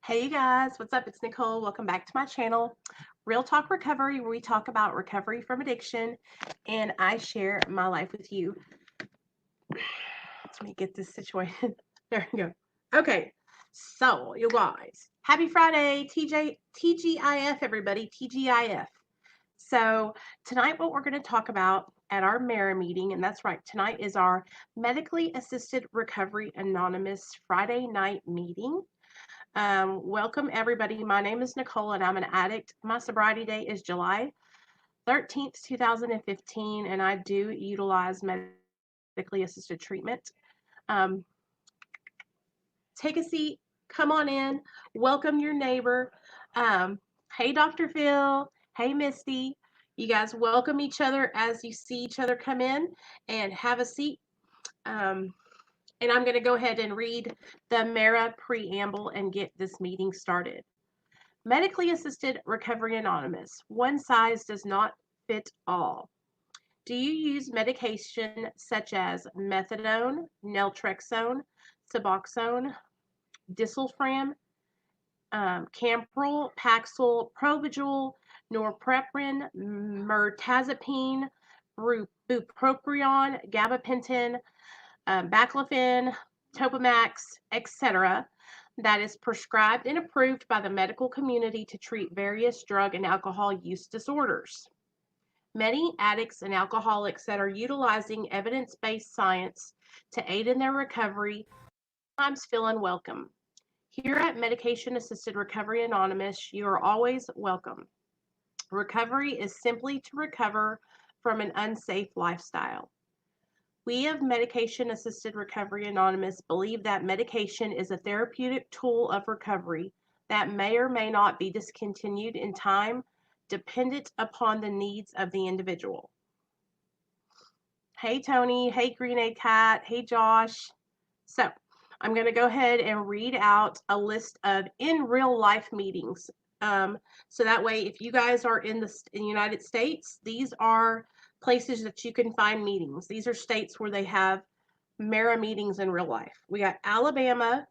Hey you guys, what's up? It's Nicole. Welcome back to my channel, Real Talk Recovery, where we talk about recovery from addiction and I share my life with you. Let me get this situated. There we go. Okay, so you guys, happy Friday, TGIF, everybody, TGIF. So tonight, what we're going to talk about at our M.A.R.A meeting, and that's right, tonight is our Medically Assisted Recovery Anonymous Friday night meeting. Welcome everybody. My name is Nicole and I'm an addict. My sobriety date is July 13th, 2015, and I do utilize medically assisted treatment. Um, take a seat, come on in, welcome your neighbor. Hey, Dr. Phil. Hey, Misty. You guys welcome each other as you see each other come in and have a seat. And I'm going to go ahead and read the M.A.R.A Preamble and get this meeting started. Medically Assisted Recovery Anonymous. One size does not fit all. Do you use medication such as methadone, naltrexone, Suboxone, disulfiram, Campril, Paxil, Provigil, norepinephrine, mirtazapine, bupropion, gabapentin, baclofen, Topamax, etc., that is prescribed and approved by the medical community to treat various drug and alcohol use disorders. Many addicts and alcoholics that are utilizing evidence-based science to aid in their recovery sometimes feel unwelcome. Here at Medication Assisted Recovery Anonymous, you are always welcome. Recovery is simply to recover from an unsafe lifestyle. We of Medication Assisted Recovery Anonymous believe that medication is a therapeutic tool of recovery that may or may not be discontinued in time, dependent upon the needs of the individual. Hey, Tony. Hey, Green Egg Cat. Hey, Josh. So, I'm going to go ahead and read out a list of in real life meetings. So that way, if you guys are in the United States, these are places that you can find meetings. These are states where they have M.A.R.A meetings in real life. We got Alabama,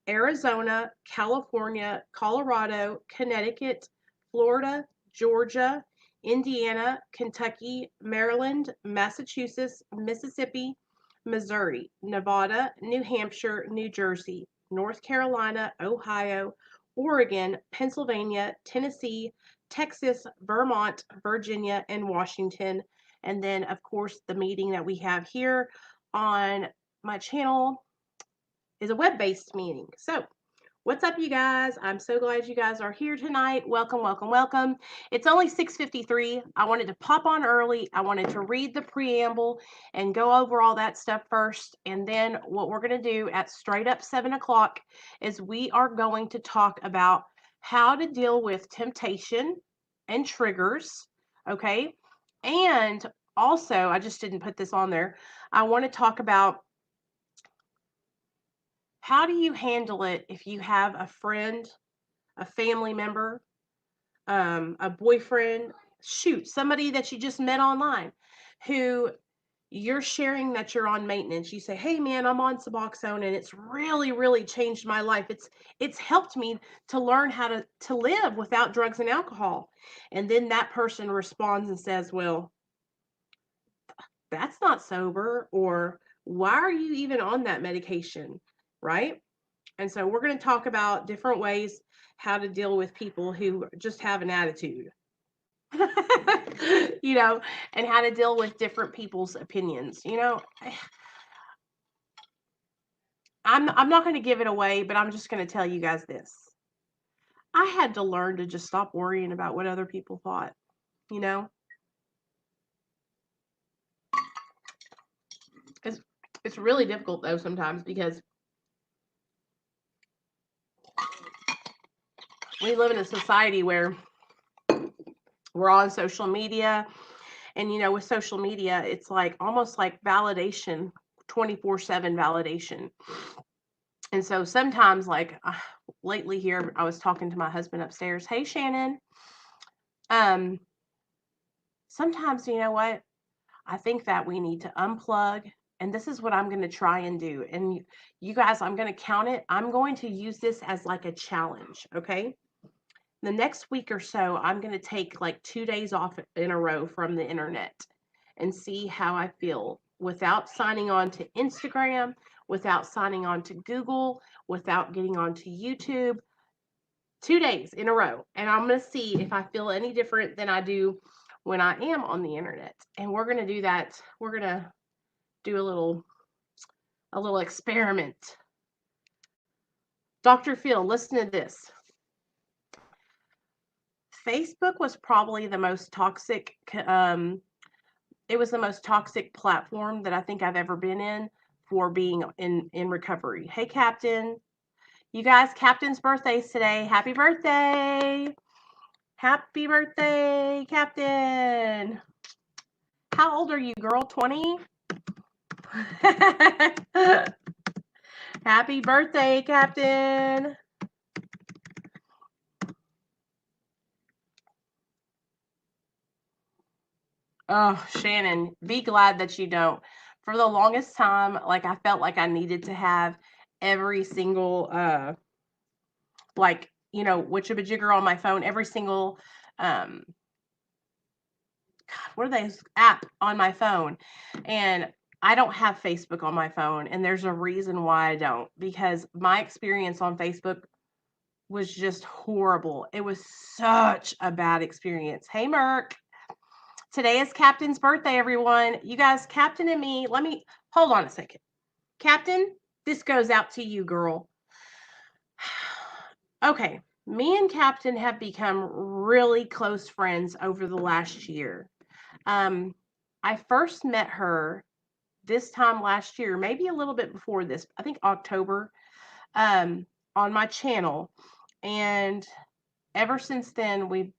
Arizona, California, Colorado, Connecticut, Florida, Georgia, Indiana, Kentucky, Maryland, Massachusetts, Mississippi, Missouri, Nevada, New Hampshire, New Jersey, North Carolina, Ohio, Oregon, Pennsylvania, Tennessee, Texas, Vermont, Virginia, and Washington. And then, of course, the meeting that we have here on my channel is a web-based meeting. So, what's up, you guys? I'm so glad you guys are here tonight. Welcome, welcome, welcome. It's only 6:53. I wanted to pop on early. I wanted to read the preamble and go over all that stuff first. And then what we're going to do at straight up 7 o'clock is we are going to talk about how to deal with temptation and triggers. Okay. And also, I just didn't put this on there. I want to talk about how do you handle it if you have a friend, a family member, a boyfriend, shoot, somebody that you just met online who you're sharing that you're on maintenance. You say, "Hey man, I'm on Suboxone and it's really, really changed my life. It's helped me to learn how to live without drugs and alcohol." And then that person responds and says, "Well, that's not sober," or "Why are you even on that medication?" Right? And so we're going to talk about different ways how to deal with people who just have an attitude. And how to deal with different people's opinions. I'm not going to give it away, but I'm just going to tell you guys this. I had to learn to just stop worrying about what other people thought, you know? It's really difficult though sometimes because we live in a society where we're on social media, and with social media, it's like almost like validation, 24/7 validation. And so sometimes, like lately here, I was talking to my husband upstairs. Hey, Shannon. Sometimes, you know what? I think that we need to unplug And this is what I'm going to try and do. And you guys, I'm going to count it. I'm going to use this as like a challenge. Okay. The next week or so, I'm going to take like 2 days off in a row from the internet and see how I feel without signing on to Instagram, without signing on to Google, without getting onto YouTube. 2 days in a row. And I'm going to see if I feel any different than I do when I am on the internet. And we're going to do that. We're going to do a little experiment. Dr. Phil, listen to this. Facebook was probably the most toxic it was the most toxic platform that I think I've ever been in for being in recovery. Hey, Captain. You guys, Captain's birthday's today. Happy birthday. Happy birthday, Captain. How old are you, girl? 20? Happy birthday, Captain. Oh, Shannon, be glad that you don't. For the longest time, like I felt like I needed to have every single like, you know, witchabajigger on my phone, every single God, what are those app on my phone? And I don't have Facebook on my phone, and there's a reason why I don't, because my experience on Facebook was just horrible. It was such a bad experience. Hey, Merc. Today is Captain's birthday, everyone. You guys, Captain and me, let me hold on a second. Captain, this goes out to you, girl. Okay, me and Captain have become really close friends over the last year. I first met her this time last year, maybe a little bit before this, I think October, on my channel. And ever since then, we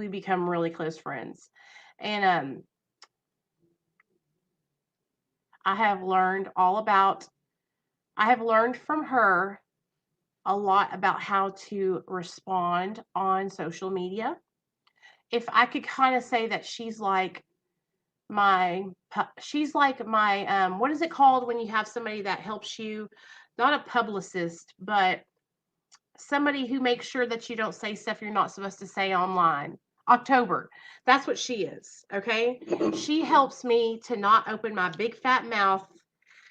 become really close friends. And I have learned from her a lot about how to respond on social media. If I could kind of say that she's like my what is it called when you have somebody that helps you, not a publicist, but somebody who makes sure that you don't say stuff you're not supposed to say online. October. That's what she is. Okay. She helps me to not open my big fat mouth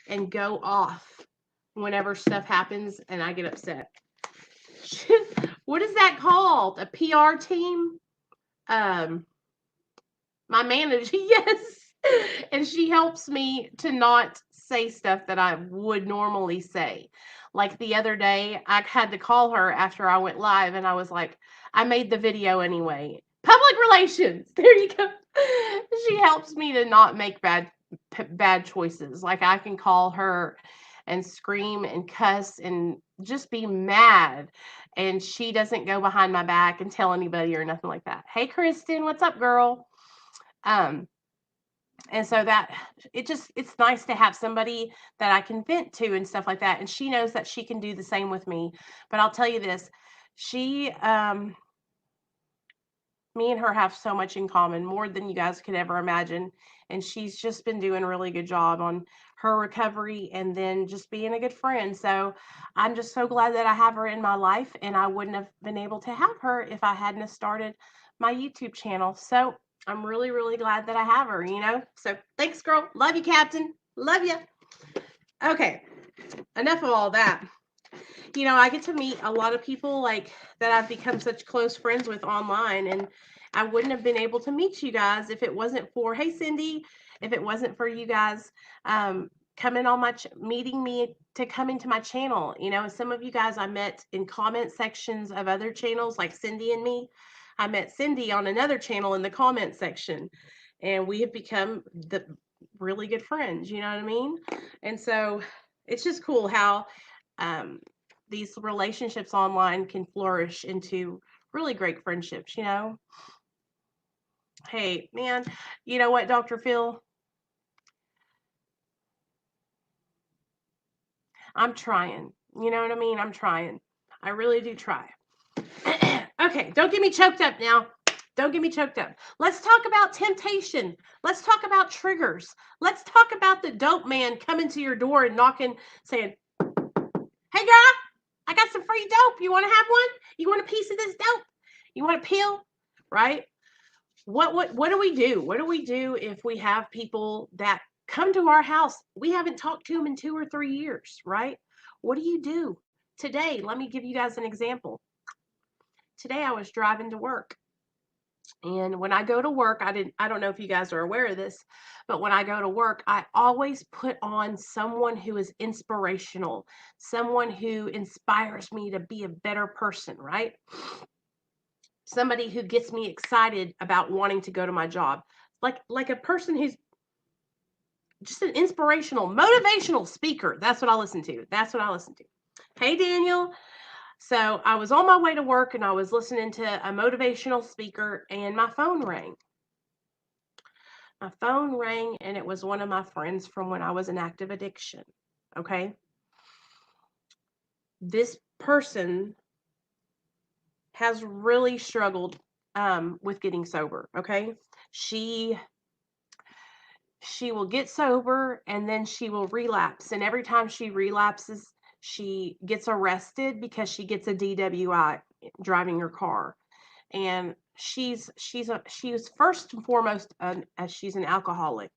and go off whenever stuff happens and I get upset. What is that called? A PR team? My manager, yes. And she helps me to not say stuff that I would normally say. Like the other day, I had to call her after I went live, and I was like, I made the video anyway. Public relations. There you go. She helps me to not make bad choices. Like I can call her and scream and cuss and just be mad, and she doesn't go behind my back and tell anybody or nothing like that. Hey, Kristen, what's up, girl? And so that it's nice to have somebody that I can vent to and stuff like that. And she knows that she can do the same with me. But I'll tell you this, me and her have so much in common, more than you guys could ever imagine. And she's just been doing a really good job on her recovery and then just being a good friend. So I'm just so glad that I have her in my life, and I wouldn't have been able to have her if I hadn't have started my YouTube channel. So I'm really, really glad that I have her, you know? So thanks, girl. Love you, Captain. Love you. Okay. Enough of all that. You know, I get to meet a lot of people like that I've become such close friends with online, and I wouldn't have been able to meet you guys if it wasn't for, hey, Cindy, if it wasn't for you guys coming on meeting me to come into my channel. You know, some of you guys I met in comment sections of other channels like Cindy and me. I met Cindy on another channel in the comment section, and we have become the really good friends, you know what I mean? And so it's just cool how these relationships online can flourish into really great friendships, you know? Hey, man, you know what, Dr. Phil? I'm trying. You know what I mean? I'm trying. I really do try. Okay, don't get me choked up now. Don't get me choked up. Let's talk about temptation. Let's talk about triggers. Let's talk about the dope man coming to your door and knocking, saying, hey, girl, I got some free dope. You want to have one? You want a piece of this dope? You want a pill? Right? What do we do? What do we do if we have people that come to our house? We haven't talked to them in 2 or 3 years, right? What do you do? Today, let me give you guys an example. Today I was driving to work. And when I go to work, I don't know if you guys are aware of this, but when I go to work, I always put on someone who is inspirational, someone who inspires me to be a better person, right? Somebody who gets me excited about wanting to go to my job. Like a person who's just an inspirational, motivational speaker. That's what I listen to. That's what I listen to. Hey, Daniel. So I was on my way to work and I was listening to a motivational speaker and my phone rang. My phone rang and it was one of my friends from when I was in active addiction. Okay. This person has really struggled with getting sober. Okay. She will get sober and then she will relapse. And every time she relapses, she gets arrested because she gets a DWI driving her car. And she was first and foremost as she's an alcoholic,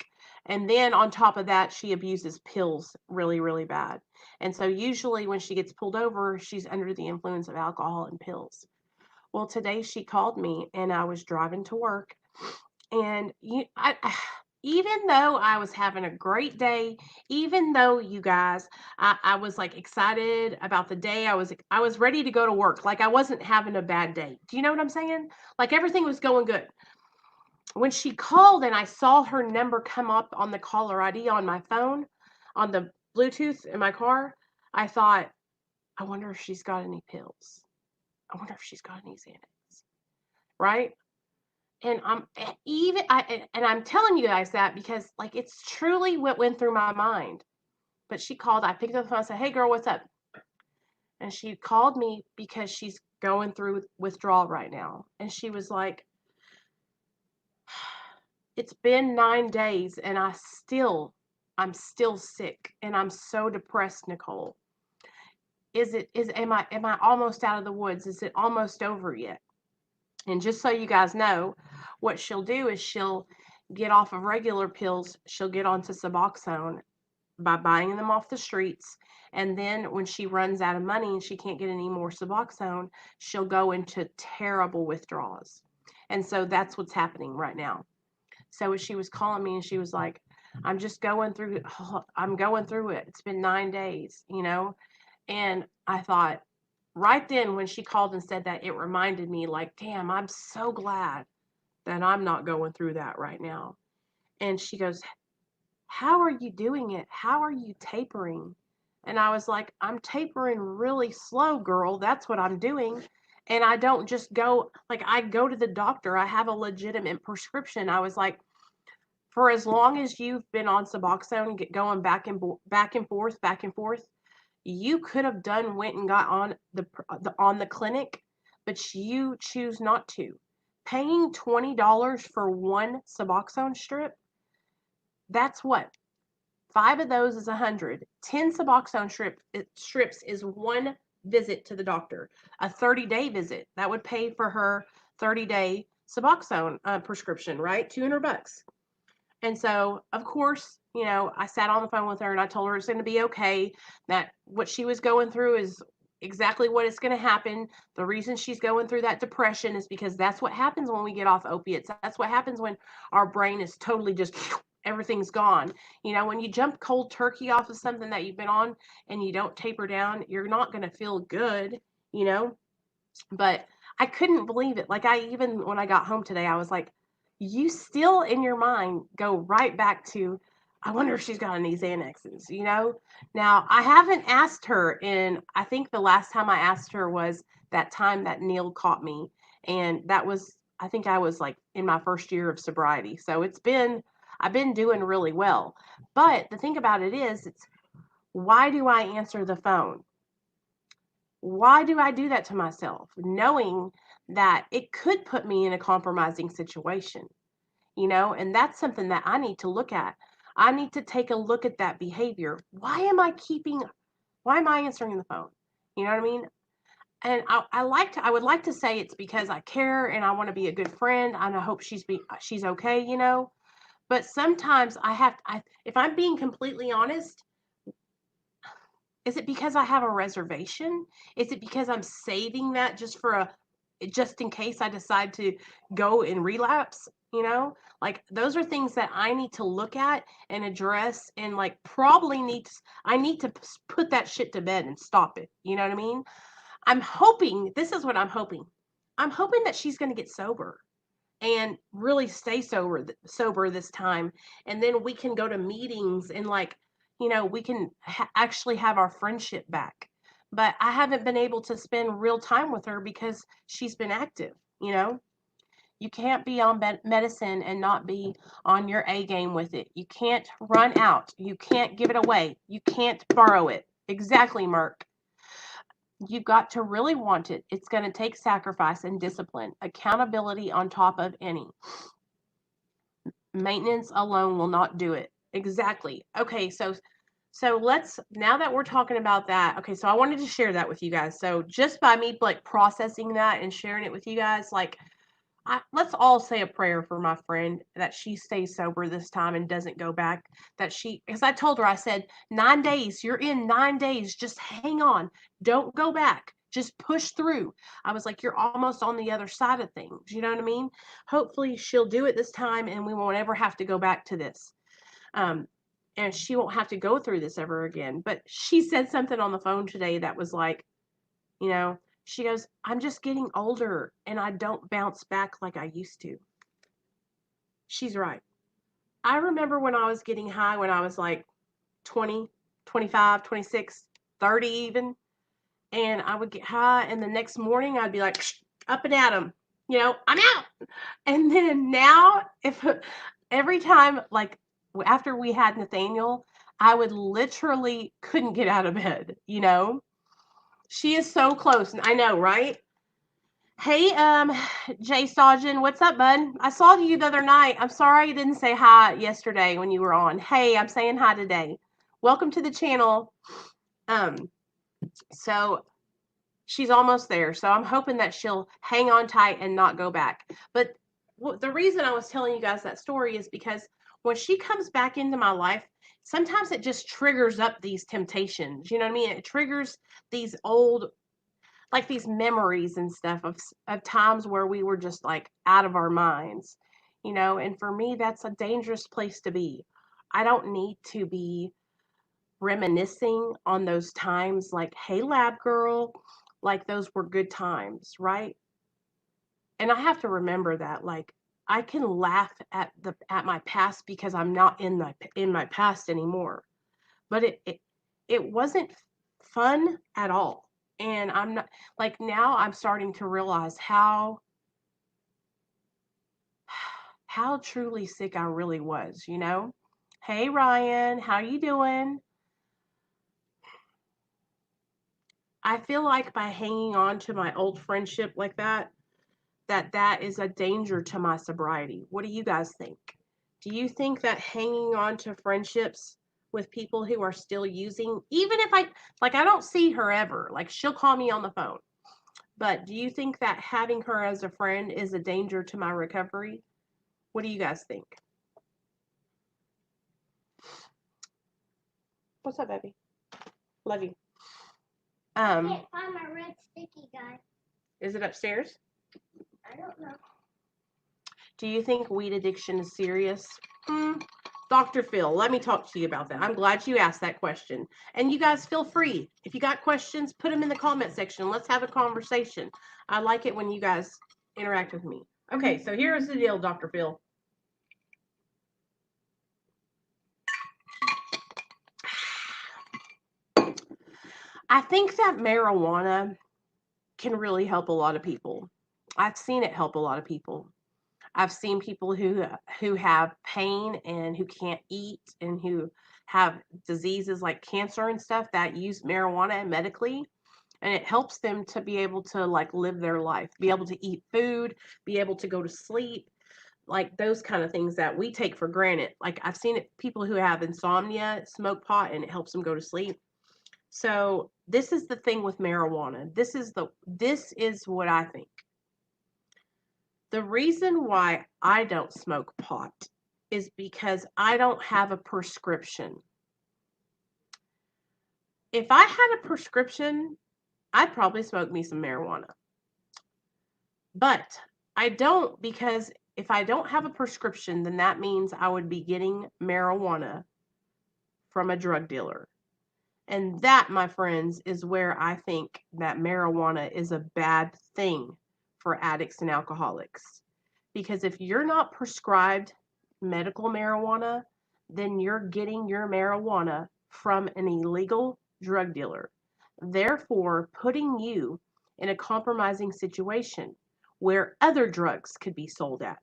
and then on top of that she abuses pills really, really bad. And so usually when she gets pulled over, she's under the influence of alcohol and pills. Well, today she called me and I was driving to work, and even though I was having a great day, even though you guys, I was like excited about the day, I was ready to go to work. Like I wasn't having a bad day. Do you know what I'm saying? Like everything was going good. When she called and I saw her number come up on the caller ID on my phone, on the Bluetooth in my car, I thought, I wonder if she's got any pills. I wonder if she's got any Xanax. Right? And I'm telling you guys that because like it's truly what went through my mind. But she called, I picked up the phone and said, hey girl, what's up? And she called me because she's going through withdrawal right now. And she was like, it's been 9 days and I'm still sick and I'm so depressed, Nicole. Am I almost out of the woods? Is it almost over yet? And just so you guys know, what she'll do is she'll get off of regular pills. She'll get onto Suboxone by buying them off the streets. And then when she runs out of money and she can't get any more Suboxone, she'll go into terrible withdrawals. And so that's what's happening right now. So she was calling me and she was like, I'm going through it. It's been 9 days, you know? And I thought, right then when she called and said that, it reminded me like, damn, I'm so glad that I'm not going through that right now. And she goes, how are you doing it? How are you tapering? And I was like, I'm tapering really slow, girl. That's what I'm doing. And I don't just go, like, I go to the doctor. I have a legitimate prescription. I was like, for as long as you've been on Suboxone, going back and forth, you could have went and got on the clinic, but you choose not to. Paying $20 for one Suboxone strip, that's what? 5 of those is 100. 10 Suboxone strips is one visit to the doctor. A 30-day visit that would pay for her 30-day Suboxone prescription, right? $200. And so, of course, you know, I sat on the phone with her and I told her it's going to be okay, that what she was going through is exactly what is going to happen. The reason she's going through that depression is because that's what happens when we get off opiates. That's what happens when our brain is totally just, everything's gone. You know, when you jump cold turkey off of something that you've been on and you don't taper down, you're not going to feel good, you know. But I couldn't believe it. Like, when I got home today, I was like, you still in your mind go right back to, I wonder if she's got any Xanaxes, you know? Now, I haven't asked her I think the last time I asked her was that time that Neil caught me. And I think I was like in my first year of sobriety. So I've been doing really well. But the thing about it is, why do I answer the phone? Why do I do that to myself? Knowing that it could put me in a compromising situation, you know, and that's something that I need to look at. I need to take a look at that behavior. Why am I answering the phone? You know what I mean? And I would like to say it's because I care and I want to be a good friend and I hope she's okay, you know. But sometimes if I'm being completely honest, is it because I have a reservation? Is it because I'm saving that just in case I decide to go and relapse? You know, like those are things that I need to look at and address, and like I need to put that shit to bed and stop it. You know what I mean? This is what I'm hoping. I'm hoping that she's going to get sober and really stay sober this time, and then we can go to meetings and like, you know, we can actually have our friendship back. But I haven't been able to spend real time with her because she's been active, you know. You can't be on medicine and not be on your A game with it. You can't run out, you can't give it away, you can't borrow it. Exactly, Mark. You've got to really want it. It's going to take sacrifice and discipline, accountability on top of any. Maintenance alone will not do it. Exactly. Okay, so let's, now that we're talking about that, okay, so I wanted to share that with you guys. So just by me like processing that and sharing it with you guys, like let's all say a prayer for my friend that she stays sober this time and doesn't go back. Because I told her, I said, 9 days, you're in 9 days, just hang on, don't go back, just push through. I was like, you're almost on the other side of things. You know what I mean? Hopefully she'll do it this time and we won't ever have to go back to this. Um, and she won't have to go through this ever again. But she said something on the phone today that was like, you know, she goes, I'm just getting older and I don't bounce back like I used to. She's right. I remember when I was getting high when I was like 20, 25, 26, 30 even. And I would get high and the next morning I'd be like, up and at 'em. You know, I'm out. And then now, if every time, like after we had Nathaniel, I would literally couldn't get out of bed, you know? She is so close. I know, right? Hey, Jay Stodgen, what's up, bud? I saw you the other night. I'm sorry I didn't say hi yesterday when you were on. Hey, I'm saying hi today. Welcome to the channel. So she's almost there. So I'm hoping that she'll hang on tight and not go back. But the reason I was telling you guys that story is because when she comes back into my life, sometimes it just triggers up these temptations. You know what I mean? It triggers these old, like these memories and stuff of times where we were just like out of our minds, you know. And for me, that's a dangerous place to be. I don't need to be reminiscing on those times like, hey, lab girl, like those were good times, right? And I have to remember that, like, I can laugh at my past because I'm not in my past anymore. But it wasn't fun at all. And I'm not, like, now I'm starting to realize how truly sick I really was, you know? Hey Ryan, how you doing? I feel like by hanging on to my old friendship like that is a danger to my sobriety. What do you guys think? Do you think that hanging on to friendships with people who are still using, even if I don't see her ever, like she'll call me on the phone, but do you think that having her as a friend is a danger to my recovery? What do you guys think? What's up, baby? Love you. I can't find my red sticky guy. Is it upstairs? I don't know. Do you think weed addiction is serious? Dr. Phil, let me talk to you about that. I'm glad you asked that question. And you guys feel free. If you got questions, put them in the comment section. Let's have a conversation. I like it when you guys interact with me. Okay, so here's the deal, Dr. Phil. I think that marijuana can really help a lot of people. I've seen it help a lot of people. I've seen people who have pain and who can't eat and who have diseases like cancer and stuff that use marijuana medically, and it helps them to be able to like live their life, be able to eat food, be able to go to sleep, like those kind of things that we take for granted. Like I've seen it, people who have insomnia smoke pot and it helps them go to sleep. So this is the thing with marijuana. This is what I think. The reason why I don't smoke pot is because I don't have a prescription. If I had a prescription, I'd probably smoke me some marijuana. But I don't, because if I don't have a prescription, then that means I would be getting marijuana from a drug dealer. And that, my friends, is where I think that marijuana is a bad thing for addicts and alcoholics. Because if you're not prescribed medical marijuana, then you're getting your marijuana from an illegal drug dealer, therefore putting you in a compromising situation where other drugs could be sold at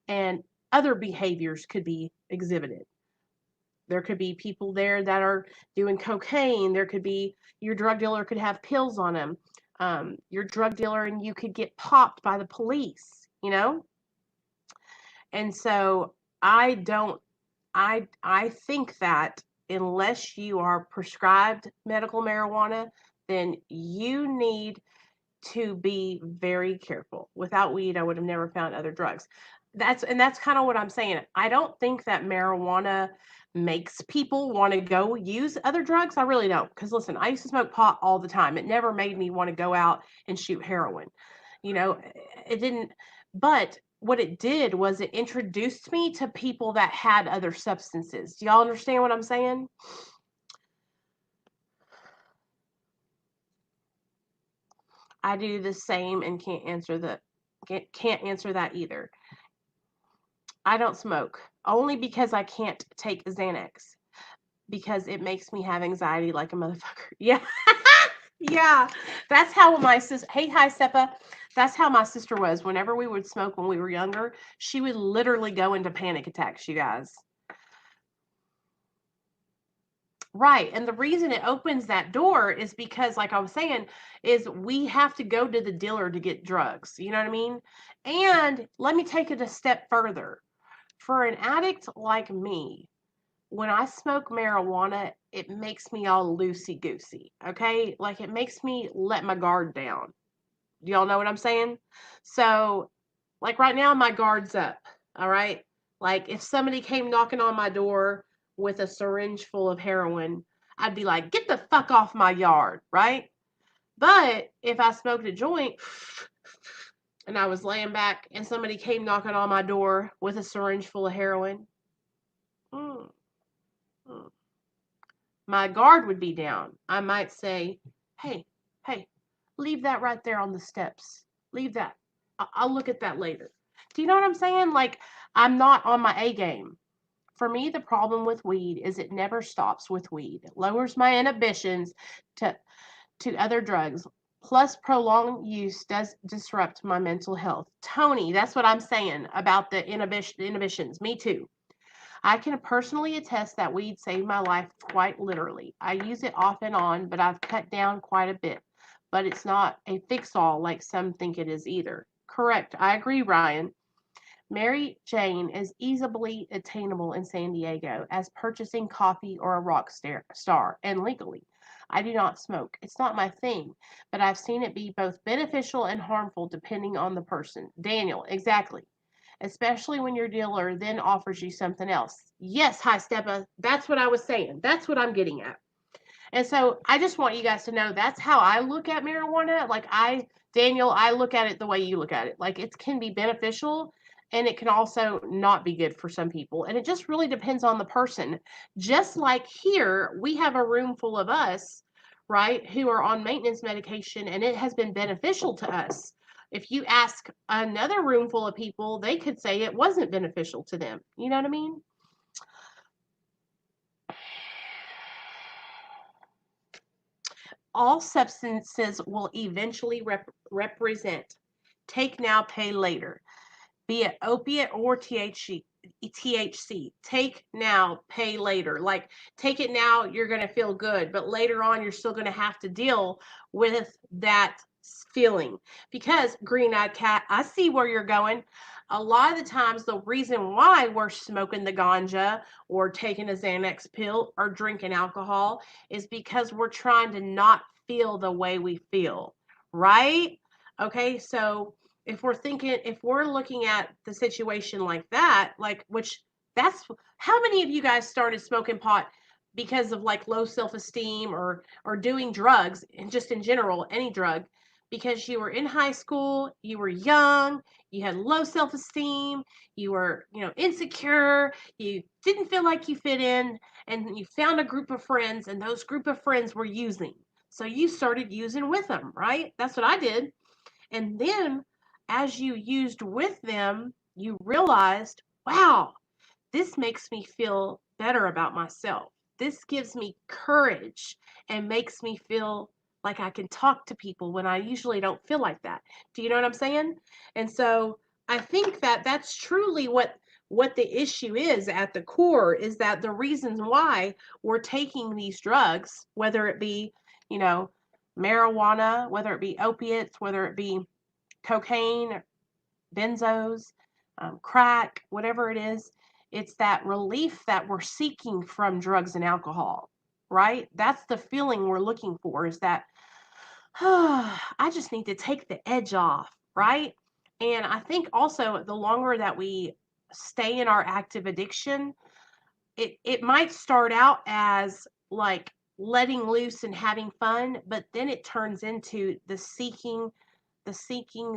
and other behaviors could be exhibited. There could be people there that are doing cocaine. There could be your drug dealer could have pills on him. Your drug dealer and you could get popped by the police, you know? And so I don't I think that unless you are prescribed medical marijuana, then you need to be very careful. Without weed, I would have never found other drugs. That's kind of what I'm saying. I don't think that marijuana makes people want to go use other drugs. I really don't. Because listen, I used to smoke pot all the time. It never made me want to go out and shoot heroin. You know, it didn't. But what it did was it introduced me to people that had other substances. Do y'all understand what I'm saying? I do the same and can't answer that either. I don't smoke only because I can't take Xanax because it makes me have anxiety like a motherfucker. Yeah. Yeah. That's how my sister, hey, hi, Steppa. That's how my sister was. Whenever we would smoke when we were younger, she would literally go into panic attacks, you guys. Right. And the reason it opens that door is because, like I was saying, is we have to go to the dealer to get drugs. You know what I mean? And let me take it a step further. For an addict like me, when I smoke marijuana, it makes me all loosey goosey. Okay. Like it makes me let my guard down. Do y'all know what I'm saying? So, like right now, my guard's up. All right. Like if somebody came knocking on my door with a syringe full of heroin, I'd be like, get the fuck off my yard. Right. But if I smoked a joint and I was laying back and somebody came knocking on my door with a syringe full of heroin, mm, mm, my guard would be down. I might say, hey, hey, leave that right there on the steps. Leave that. I'll look at that later. Do you know what I'm saying? Like, I'm not on my A game. For me, the problem with weed is it never stops with weed. It lowers my inhibitions to, to other drugs. Plus, prolonged use does disrupt my mental health. Tony, that's what I'm saying about the inhibitions. Me too. I can personally attest that weed saved my life quite literally. I use it off and on, but I've cut down quite a bit. But it's not a fix-all like some think it is either. Correct. I agree, Ryan. Mary Jane is easily attainable in San Diego as purchasing coffee or a rock star and legally. I do not smoke. It's not my thing, but I've seen it be both beneficial and harmful depending on the person. Daniel, exactly. Especially when your dealer then offers you something else. Yes, hi, Steppa. That's what I was saying. That's what I'm getting at. And so I just want you guys to know that's how I look at marijuana. Daniel, I look at it the way you look at it. Like it can be beneficial and it can also not be good for some people. And it just really depends on the person. Just like here, we have a room full of us, right, who are on maintenance medication and it has been beneficial to us. If you ask another room full of people, they could say it wasn't beneficial to them. You know what I mean? All substances will eventually represent take now, pay later, be it opiate or THC. THC. Take now, pay later. Like, take it now, you're going to feel good, but later on, you're still going to have to deal with that feeling. Because, Green Eyed Cat, I see where you're going. A lot of the times, the reason why we're smoking the ganja or taking a Xanax pill or drinking alcohol is because we're trying to not feel the way we feel, right? Okay, so if we're looking at the situation like that, like, which that's how many of you guys started smoking pot because of like low self-esteem or doing drugs and just in general, any drug, because you were in high school, you were young, you had low self-esteem, you were, insecure, you didn't feel like you fit in, and you found a group of friends, and those group of friends were using. So you started using with them, right? That's what I did. And then as you used with them, you realized, wow, this makes me feel better about myself. This gives me courage and makes me feel like I can talk to people when I usually don't feel like that. Do you know what I'm saying? And so I think that that's truly what the issue is at the core, is that the reasons why we're taking these drugs, whether it be, you know, marijuana, whether it be opiates, whether it be cocaine, benzos, crack, whatever it is, it's that relief that we're seeking from drugs and alcohol, right? That's the feeling we're looking for, is that, I just need to take the edge off, right? And I think also the longer that we stay in our active addiction, it might start out as like letting loose and having fun, but then it turns into the seeking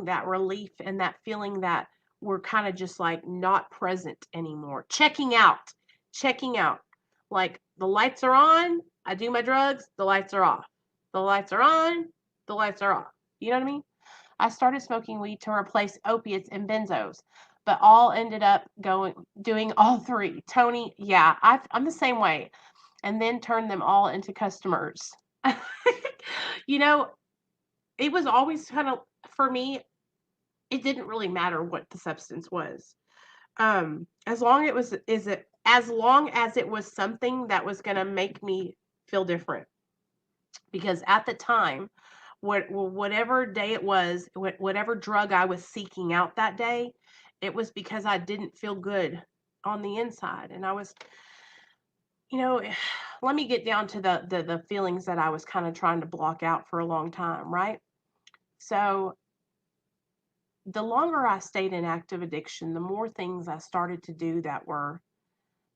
that relief and that feeling that we're kind of just like not present anymore. Checking out. Like, the lights are on, I do my drugs, the lights are off. The lights are on, the lights are off. You know what I mean? I started smoking weed to replace opiates and benzos, but all ended up doing all three. Tony, yeah, I'm the same way. And then turned them all into customers. you know, it was always kind of, for me, it didn't really matter what the substance was. As long as it was something that was going to make me feel different. Because at the time, whatever day it was, whatever drug I was seeking out that day, it was because I didn't feel good on the inside, and I was, you know, let me get down to the feelings that I was kind of trying to block out for a long time, right? So the longer I stayed in active addiction, the more things I started to do that were,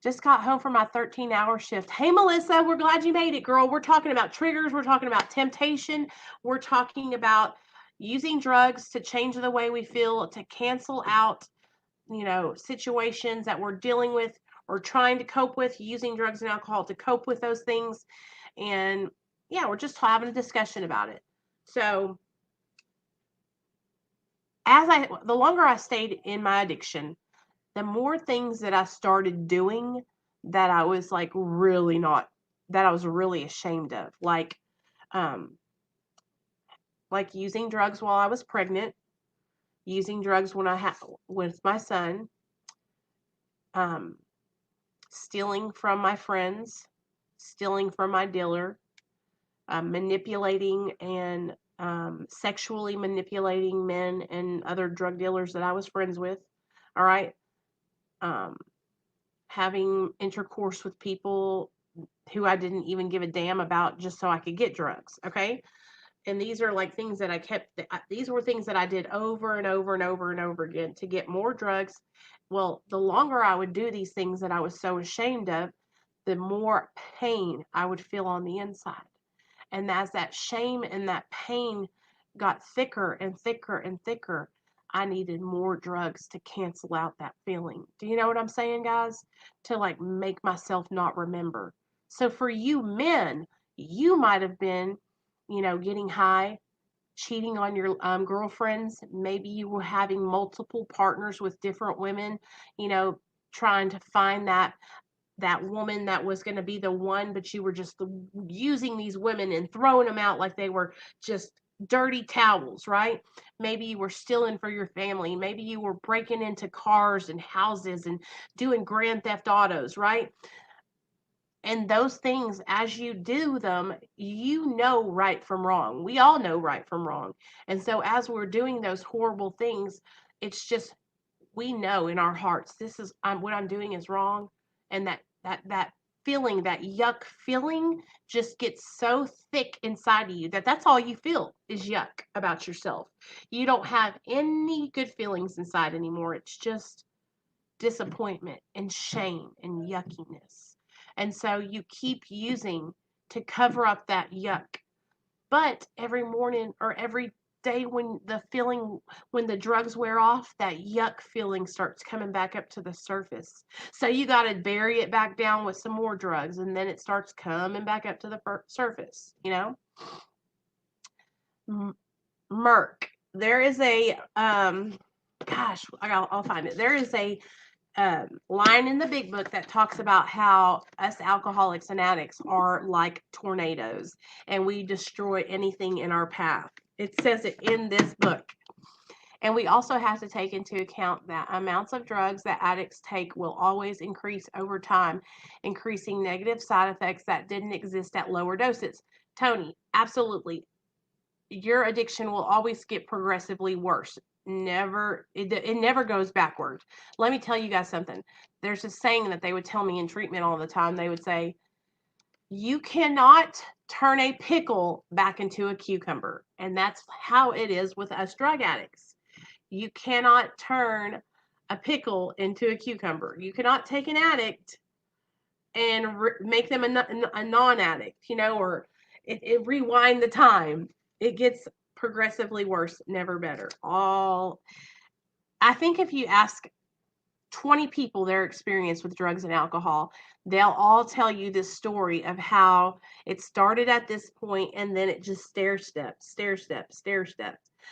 just got home from my 13-hour shift. Hey, Melissa, we're glad you made it, girl. We're talking about triggers. We're talking about temptation. We're talking about using drugs to change the way we feel, to cancel out, situations that we're dealing with or trying to cope with, using drugs and alcohol to cope with those things. And yeah, we're just having a discussion about it. So, the longer I stayed in my addiction, the more things that I started doing that I was like really not, that I was really ashamed of, um, like using drugs while I was pregnant, using drugs when I had with my son, um, stealing from my friends, stealing from my dealer, manipulating and sexually manipulating men and other drug dealers that I was friends with. All right. Um, Having intercourse with people who I didn't even give a damn about just so I could get drugs. Okay. And these are like things that these were things that I did over and over and over and over again to get more drugs. Well, the longer I would do these things that I was so ashamed of, the more pain I would feel on the inside. And as that shame and that pain got thicker and thicker and thicker, I needed more drugs to cancel out that feeling. Do you know what I'm saying, guys? To like make myself not remember. So for you men, you might have been, getting high, cheating on your girlfriends. Maybe you were having multiple partners with different women, you know, trying to find that woman that was going to be the one, but you were just using these women and throwing them out like they were just dirty towels, right? Maybe you were stealing for your family. Maybe you were breaking into cars and houses and doing grand theft autos, right? And those things, as you do them, you know right from wrong. We all know right from wrong. And so as we're doing those horrible things, it's just we know in our hearts this is what I'm doing is wrong, and that feeling, that yuck feeling, just gets so thick inside of you that that's all you feel is yuck about yourself. You don't have any good feelings inside anymore. It's just disappointment and shame and yuckiness. And so you keep using to cover up that yuck. But every morning or every day when the drugs wear off, that yuck feeling starts coming back up to the surface. So you got to bury it back down with some more drugs, and then it starts coming back up to the surface, you know? M.A.R.A. There is a, gosh, I'll find it. There is a line in the big book that talks about how us alcoholics and addicts are like tornadoes and we destroy anything in our path. It says it in this book. And we also have to take into account that amounts of drugs that addicts take will always increase over time, increasing negative side effects that didn't exist at lower doses. Tony, absolutely. Your addiction will always get progressively worse. It never goes backward. Let me tell you guys something. There's a saying that they would tell me in treatment all the time. They would say, you cannot turn a pickle back into a cucumber. And that's how it is with us drug addicts. You cannot turn a pickle into a cucumber. You cannot take an addict and make them a non-addict, or it rewind the time. It gets progressively worse, never better. I think if you ask 20 people their experience with drugs and alcohol, they'll all tell you this story of how it started at this point and then it just stair steps.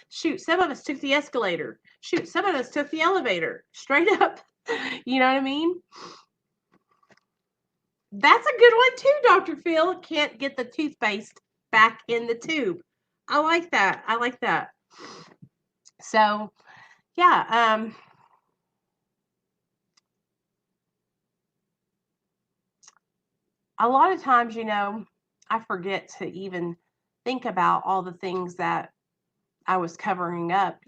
Shoot, some of us took the escalator. Shoot, some of us took the elevator. Straight up. You know what I mean? That's a good one too, Dr. Phil. Can't get the toothpaste back in the tube. I like that. So, yeah, a lot of times, I forget to even think about all the things that I was covering up,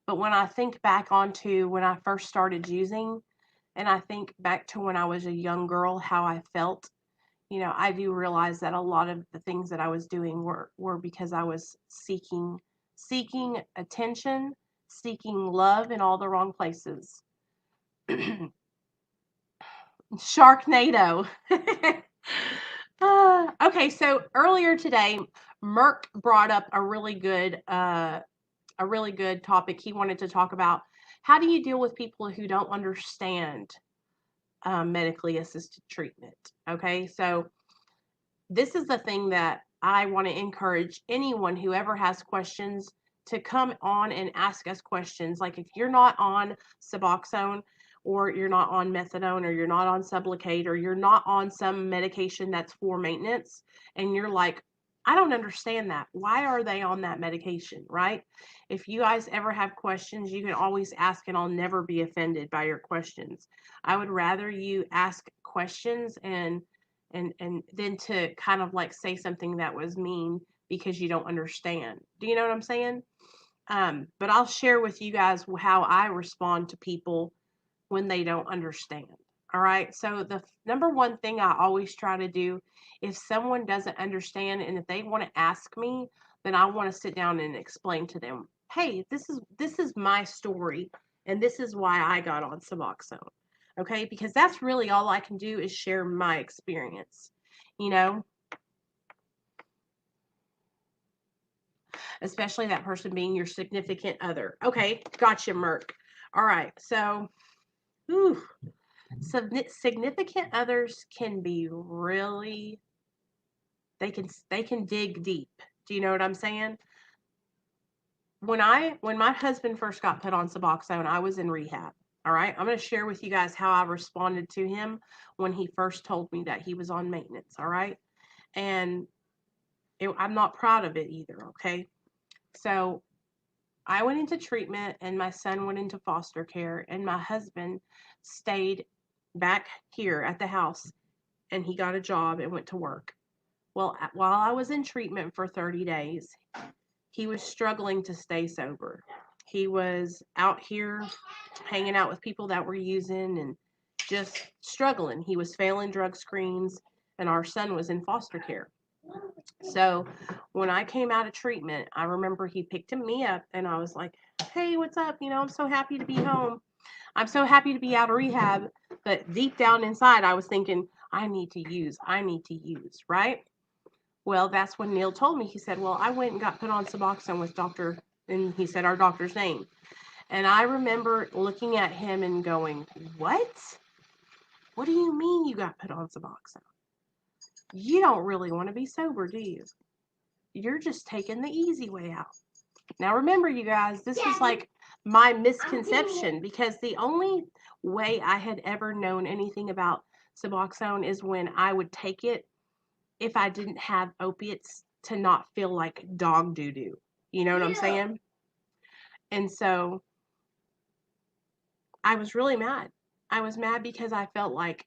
But when I think back onto when I first started using, and I think back to when I was a young girl, how I felt, I do realize that a lot of the things that I was doing were because I was seeking attention, seeking love in all the wrong places. Sharknado. Okay, so earlier today, Merck brought up a really good topic. He wanted to talk about how do you deal with people who don't understand medically assisted treatment. Okay, so this is the thing that I want to encourage anyone who ever has questions to come on and ask us questions. Like if you're not on Suboxone, or you're not on methadone, or you're not on Sublocade, or you're not on some medication that's for maintenance, and you're like, I don't understand that. Why are they on that medication, right? If you guys ever have questions, you can always ask, and I'll never be offended by your questions. I would rather you ask questions and then to kind of like say something that was mean because you don't understand. Do you know what I'm saying? But I'll share with you guys how I respond to people when they don't understand. All right. So the number one thing I always try to do, if someone doesn't understand and if they want to ask me, then I want to sit down and explain to them, hey, this is my story and this is why I got on Suboxone. Okay, because that's really all I can do is share my experience, especially that person being your significant other. Okay, gotcha, Merc. All right, so, significant others can be really, they can dig deep. Do you know what I'm saying? When my husband first got put on Suboxone, I was in rehab. All right, I'm going to share with you guys how I responded to him when he first told me that he was on maintenance. All right, and I'm not proud of it either. Okay, So I went into treatment and my son went into foster care and my husband stayed back here at the house and he got a job and went to work. Well, while I was in treatment for 30 days, he was struggling to stay sober. He was out here hanging out with people that were using and just struggling. He was failing drug screens, and our son was in foster care. So when I came out of treatment, I remember he picked me up and I was like, hey, what's up? I'm so happy to be home. I'm so happy to be out of rehab. But deep down inside, I was thinking, I need to use, right? Well, that's when Neil told me. He said, well, I went and got put on Suboxone with Dr. And he said our doctor's name. And I remember looking at him and going, what? What do you mean you got put on Suboxone? You don't really want to be sober, do you? You're just taking the easy way out. Now, remember, you guys, this was like my misconception because the only way I had ever known anything about Suboxone is when I would take it if I didn't have opiates to not feel like dog doo-doo. You know what I'm saying? And so I was really mad. I was mad because I felt like,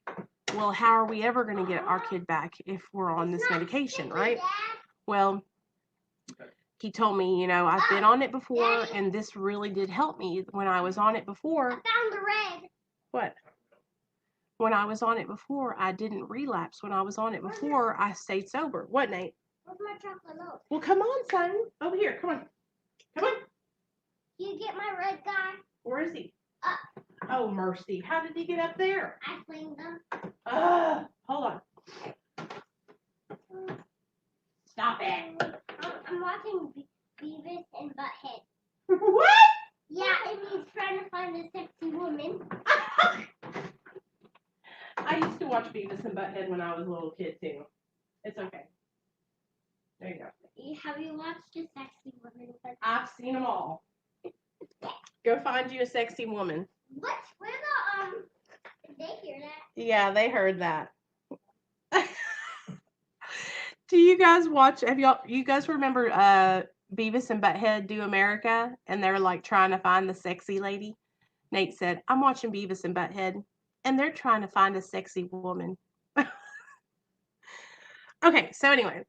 well, how are we ever going to get our kid back if we're on this medication, right? Well, he told me, I've been on it before, and this really did help me when I was on it before. I found the red. What? When I was on it before, I didn't relapse. When I was on it before, I stayed sober. What, Nate? Where's my chocolate milk? Well, come on, son. Over here. Come on. Come on. You get my red guy? Where is he? Up. Oh, mercy. How did he get up there? I cleaned them. Hold on. Stop it. I'm watching Beavis and Butthead. What? Yeah, and he's trying to find a sexy woman. I used to watch Beavis and Butthead when I was a little kid, too. It's okay. There you go. Have you watched a sexy woman? I've seen them all. Go find you a sexy woman. What? Where did they hear that? Yeah, they heard that. Do you guys watch? You guys remember Beavis and Butthead Do America? And they're like trying to find the sexy lady. Nate said, I'm watching Beavis and Butthead, and they're trying to find a sexy woman. Okay, so anyway,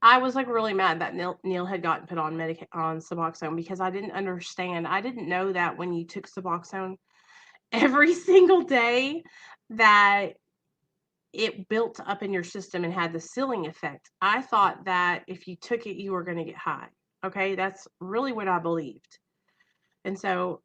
I was like really mad that Neil had gotten put on Suboxone because I didn't understand. I didn't know that when you took Suboxone every single day that it built up in your system and had the ceiling effect. I thought that if you took it, you were going to get high. Okay, that's really what I believed. And so,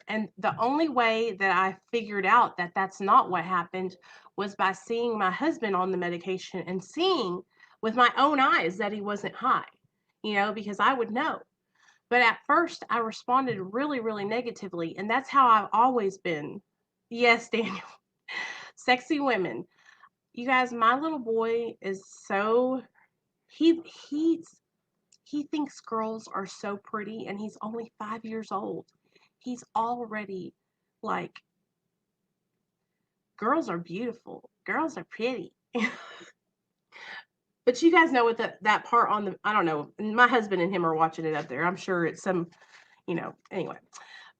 and the only way that I figured out that that's not what happened was by seeing my husband on the medication and seeing with my own eyes that he wasn't high, because I would know. But at first, I responded really, really negatively, and that's how I've always been. Yes, Daniel. Sexy women. You guys, my little boy is so he thinks girls are so pretty, and he's only 5 years old. He's already like, girls are beautiful. Girls are pretty. But you guys know what that part on the, I don't know, my husband and him are watching it up there. I'm sure it's some, anyway.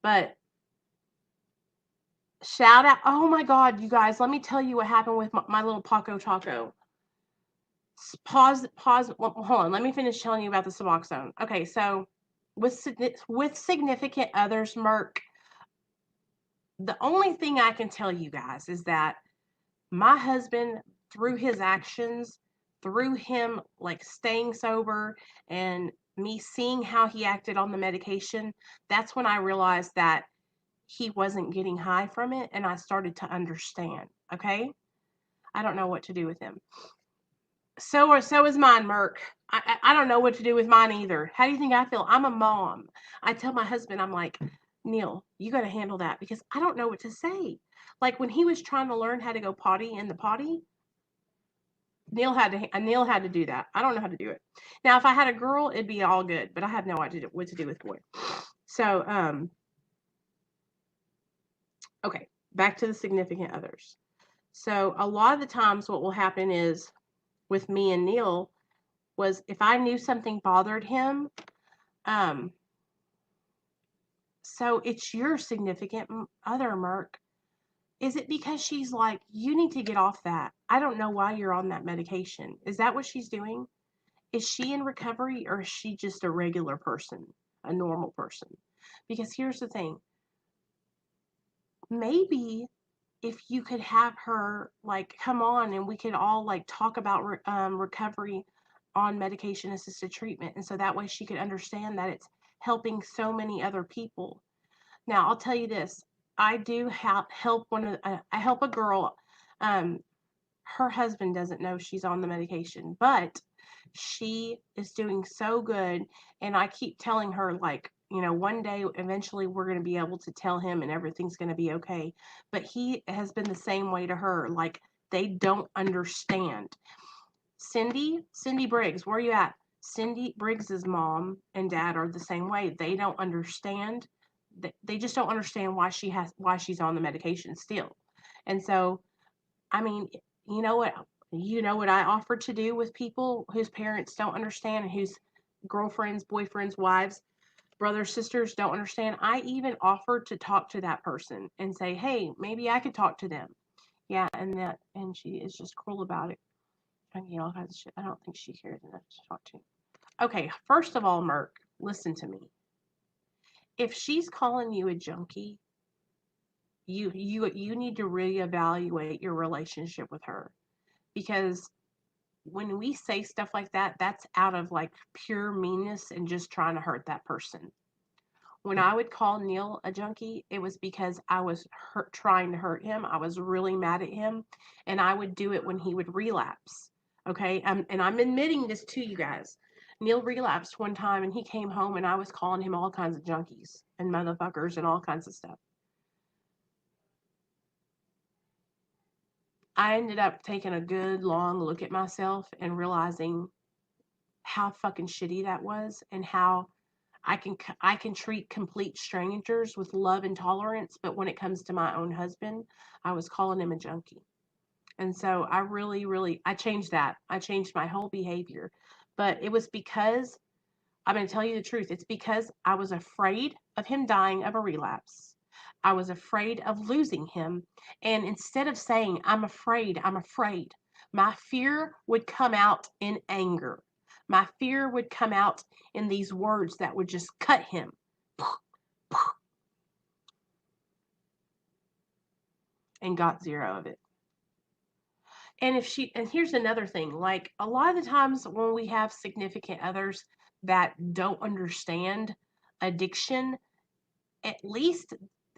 But shout out. Oh my God, you guys, let me tell you what happened with my little Paco Taco. Pause. Well, hold on. Let me finish telling you about the Suboxone. Okay, so with significant others, Merc, the only thing I can tell you guys is that my husband, through his actions, through him like staying sober and me seeing how he acted on the medication, that's when I realized that he wasn't getting high from it, and I started to understand. Okay, I don't know what to do with him. So is mine, Merc. I don't know what to do with mine either. How do you think I feel? I'm a mom. I tell my husband, I'm like, Neil, you got to handle that because I don't know what to say. Like when he was trying to learn how to go potty in the potty, Neil had to do that. I don't know how to do it. Now, if I had a girl, it'd be all good, but I have no idea what to do with boy. So, okay, back to the significant others. So a lot of the times what will happen is with me and Neil, was if I knew something bothered him, so it's your significant other, Merc. Is it because she's like, you need to get off that? I don't know why you're on that medication. Is that what she's doing? Is she in recovery, or is she just a regular person, a normal person? Because here's the thing. Maybe if you could have her like come on and we could all like talk about recovery on medication assisted treatment, and so that way she could understand that it's helping so many other people. Now I'll tell you this, I do help I help a girl. Her husband doesn't know she's on the medication, but she is doing so good, and I keep telling her, like, one day eventually we're going to be able to tell him and everything's going to be okay. But he has been the same way to her. Like, they don't understand. Cindy Briggs, where are you at? Cindy Briggs's mom and dad are the same way. They don't understand. They just don't understand why she's on the medication still. And so, I mean, you know what I offer to do with people whose parents don't understand, and whose girlfriends, boyfriends, wives, brothers, sisters don't understand. I even offer to talk to that person and say, hey, maybe I could talk to them. Yeah, and she is just cruel about it. I get all kinds of shit. I don't think she cares enough to talk to. Okay, first of all, Merc, listen to me. If she's calling you a junkie, you need to reevaluate your relationship with her, because when we say stuff like that, that's out of like pure meanness and just trying to hurt that person. When I would call Neil a junkie, it was because I was trying to hurt him. I was really mad at him, and I would do it when he would relapse. Okay, and I'm admitting this to you guys. Neil relapsed one time, and he came home, and I was calling him all kinds of junkies and motherfuckers and all kinds of stuff. I ended up taking a good long look at myself and realizing how fucking shitty that was, and how I can treat complete strangers with love and tolerance, but when it comes to my own husband, I was calling him a junkie. And so I really I changed that. I changed my whole behavior. But it was because, I'm going to tell you the truth, it's because I was afraid of him dying of a relapse. I was afraid of losing him. And instead of saying, I'm afraid, my fear would come out in anger. My fear would come out in these words that would just cut him. And got zero of it. And here's another thing, like a lot of the times when we have significant others that don't understand addiction, at least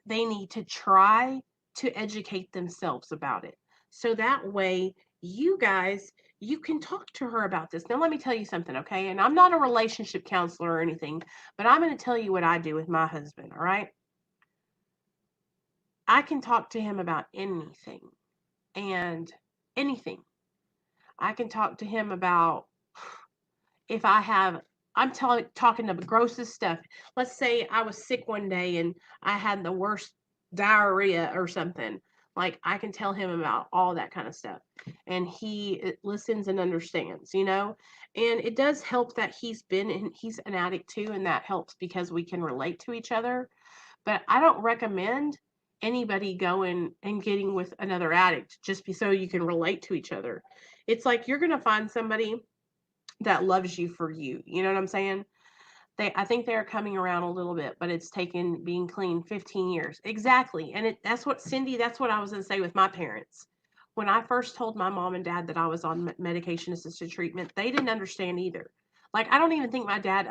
they need to try to educate themselves about it. So that way, you guys, you can talk to her about this. Now, let me tell you something, okay? And I'm not a relationship counselor or anything, but I'm going to tell you what I do with my husband, all right? I can talk to him about anything and anything. I can talk to him about if I'm talking the grossest stuff. Let's say I was sick one day and I had the worst diarrhea or something. Like, I can tell him about all that kind of stuff. And he listens and understands, And it does help that he's an addict too. And that helps because we can relate to each other. But I don't recommend anybody going and getting with another addict just so you can relate to each other. It's like you're going to find somebody that loves you for you. You know what I'm saying? I think they're coming around a little bit, but it's taken being clean 15 years. Exactly. And that's what I was going to say with my parents. When I first told my mom and dad that I was on medication assisted treatment, they didn't understand either. Like, I don't even think my dad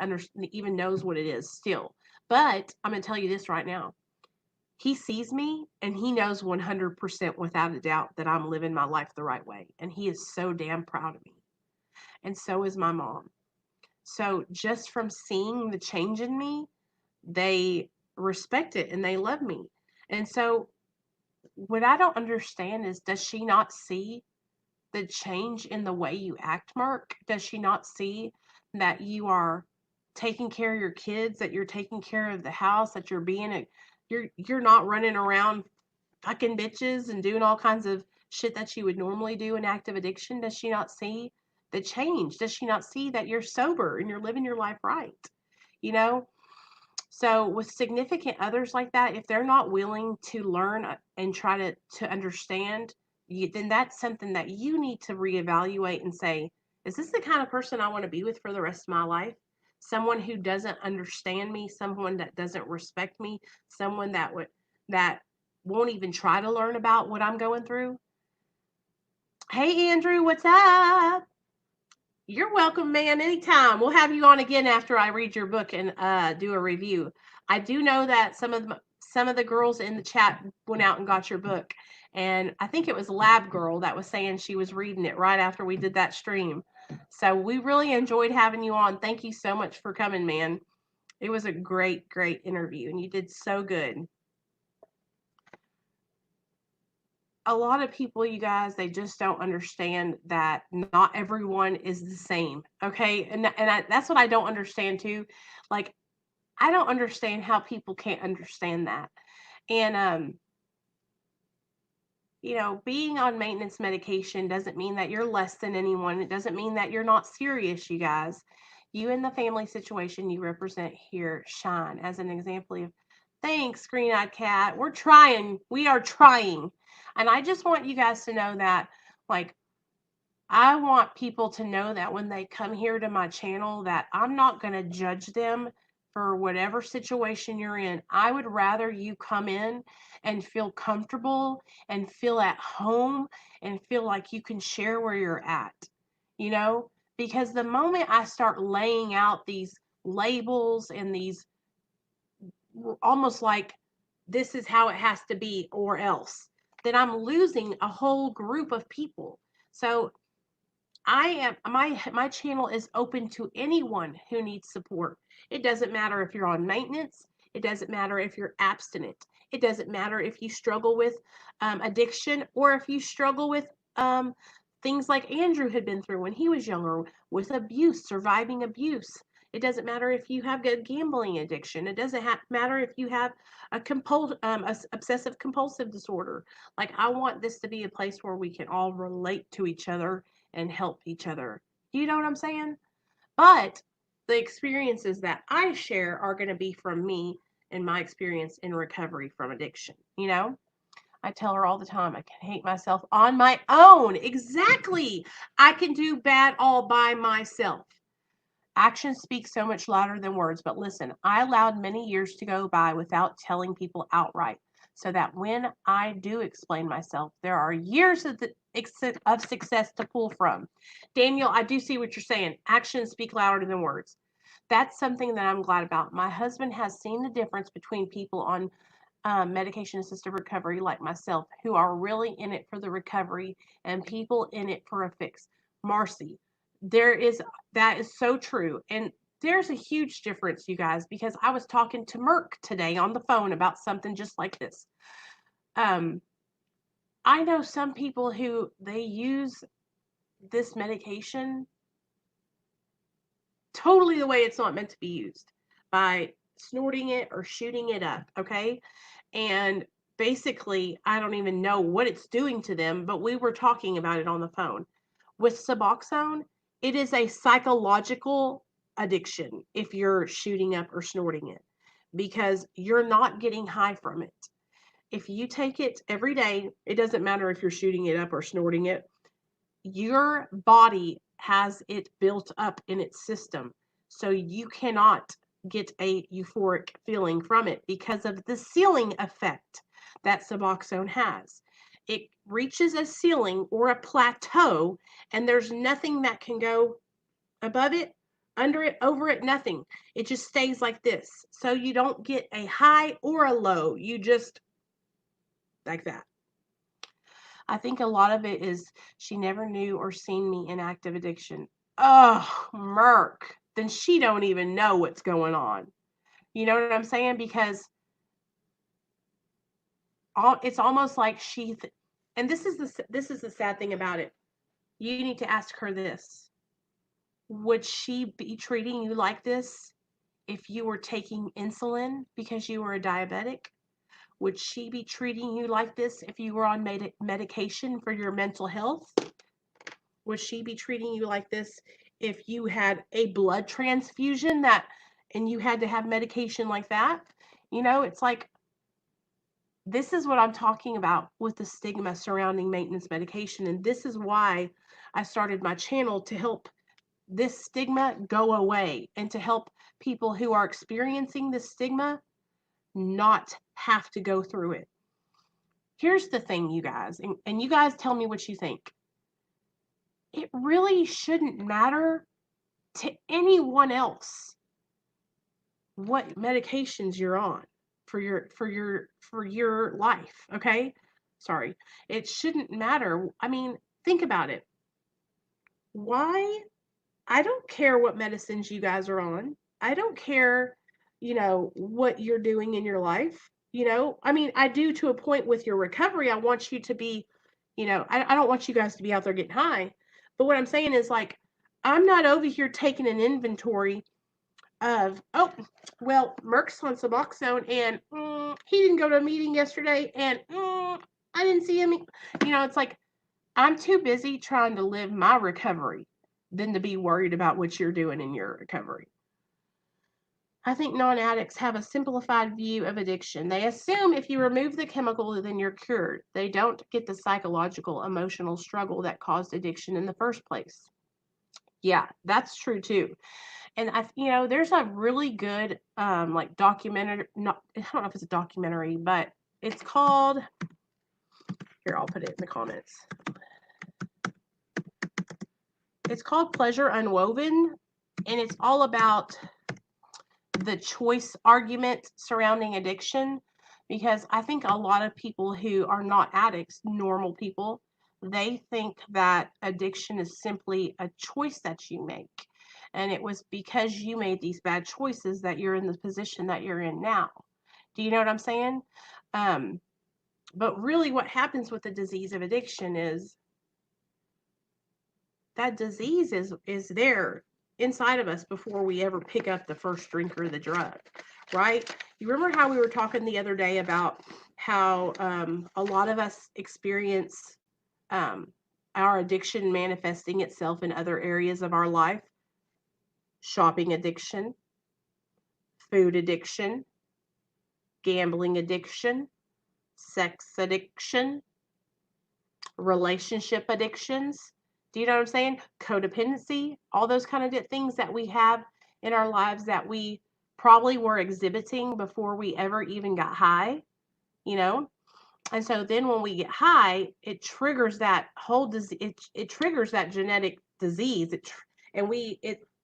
even knows what it is still. But I'm going to tell you this right now. He sees me and he knows 100% without a doubt that I'm living my life the right way. And he is so damn proud of me. And so is my mom. So just from seeing the change in me, they respect it and they love me. And so what I don't understand is, does she not see the change in the way you act, Mark? Does she not see that you are taking care of your kids, that you're taking care of the house, that you're not running around fucking bitches and doing all kinds of shit that you would normally do in active addiction? Does she not see the change? Does she not see that you're sober and you're living your life right? You know? So with significant others like that, if they're not willing to learn and try to understand, then that's something that you need to reevaluate and say, is this the kind of person I want to be with for the rest of my life? Someone who doesn't understand me, someone that doesn't respect me, someone that won't even try to learn about what I'm going through. Hey Andrew, what's up? You're welcome, man. Anytime. We'll have you on again after I read your book and do a review. I do know that some of the girls in the chat went out and got your book, and I think it was Lab Girl that was saying she was reading it right after we did that stream. So we really enjoyed having you on. Thank you so much for coming, man. It was a great, great interview, and you did so good. A lot of people, you guys, they just don't understand that not everyone is the same. Okay. That's what I don't understand too. Like, I don't understand how people can't understand that. And, being on maintenance medication doesn't mean that you're less than anyone. It doesn't mean that you're not serious, you guys. You and the family situation you represent here shine as an example of, thanks, Green Eyed Cat. We're trying. We are trying. And I just want you guys to know that, like, I want people to know that when they come here to my channel, that I'm not going to judge them for whatever situation you're in. I would rather you come in and feel comfortable and feel at home and feel like you can share where you're at, because the moment I start laying out these labels and these almost like this is how it has to be or else, then I'm losing a whole group of people. So my channel is open to anyone who needs support. It doesn't matter if you're on maintenance. It doesn't matter if you're abstinent. It doesn't matter if you struggle with addiction or if you struggle with things like Andrew had been through when he was younger with abuse, surviving abuse. It doesn't matter if you have a gambling addiction. It doesn't matter if you have a obsessive compulsive disorder. Like, I want this to be a place where we can all relate to each other and help each other. You know what I'm saying? But the experiences that I share are going to be from me and my experience in recovery from addiction. I tell her all the time, I can hate myself on my own. Exactly. I can do bad all by myself. Actions speak so much louder than words, but listen, I allowed many years to go by without telling people outright, so that when I do explain myself, there are years of success to pull from. Daniel, I do see what you're saying. Actions speak louder than words. That's something that I'm glad about. My husband has seen the difference between people on medication-assisted recovery like myself who are really in it for the recovery and people in it for a fix. Marcy, that is so true. And there's a huge difference, you guys, because I was talking to M.A.R.A today on the phone about something just like this. I know some people who they use this medication totally the way it's not meant to be used, by snorting it or shooting it up, okay? And basically, I don't even know what it's doing to them, but we were talking about it on the phone. With Suboxone, it is a psychological addiction if you're shooting up or snorting it, because you're not getting high from it. If you take it every day, it doesn't matter if you're shooting it up or snorting it, your body has it built up in its system. So you cannot get a euphoric feeling from it because of the ceiling effect that Suboxone has. It reaches a ceiling or a plateau, and there's nothing that can go above it, under it, over it, nothing. It just stays like this. So you don't get a high or a low. You just like that. I think a lot of it is she never knew or seen me in active addiction. Oh, Merc. Then she don't even know what's going on. You know what I'm saying? Because it's almost like and this is the sad thing about it. You need to ask her this. Would she be treating you like this if you were taking insulin because you were a diabetic? Would she be treating you like this if you were on medication for your mental health? Would she be treating you like this if you had a blood transfusion and you had to have medication like that? It's like, this is what I'm talking about with the stigma surrounding maintenance medication. And this is why I started my channel, to help this stigma go away and to help people who are experiencing this stigma not have to go through it. Here's the thing, you guys, and you guys tell me what you think. It really shouldn't matter to anyone else what medications you're on for your life, okay? Sorry. It shouldn't matter. I mean, think about it. Why? I don't care what medicines you guys are on. I don't care, what you're doing in your life. I mean, I do to a point with your recovery. I want you to be, I don't want you guys to be out there getting high. But what I'm saying is, like, I'm not over here taking an inventory of, oh, well, Merck's on Suboxone, and he didn't go to a meeting yesterday, and I didn't see him. It's like, I'm too busy trying to live my recovery than to be worried about what you're doing in your recovery. I think non-addicts have a simplified view of addiction. They assume if you remove the chemical, then you're cured. They don't get the psychological, emotional struggle that caused addiction in the first place. Yeah, that's true too. And there's a really good like documentary. Not, I don't know if it's a documentary, but it's called. Here, I'll put it in the comments. It's called Pleasure Unwoven, and it's all about the choice argument surrounding addiction, because I think a lot of people who are not addicts, normal people, they think that addiction is simply a choice that you make. And it was because you made these bad choices that you're in the position that you're in now. Do you know what I'm saying? But really what happens with the disease of addiction is that disease is there inside of us before we ever pick up the first drink or the drug, right? You remember how we were talking the other day about how a lot of us experience our addiction manifesting itself in other areas of our life? Shopping addiction, food addiction, gambling addiction, sex addiction, relationship addictions. Do you know what I'm saying? Codependency, all those kind of things that we have in our lives that we probably were exhibiting before we ever even got high, you know? And so then when we get high, it triggers that whole disease. It triggers that genetic disease.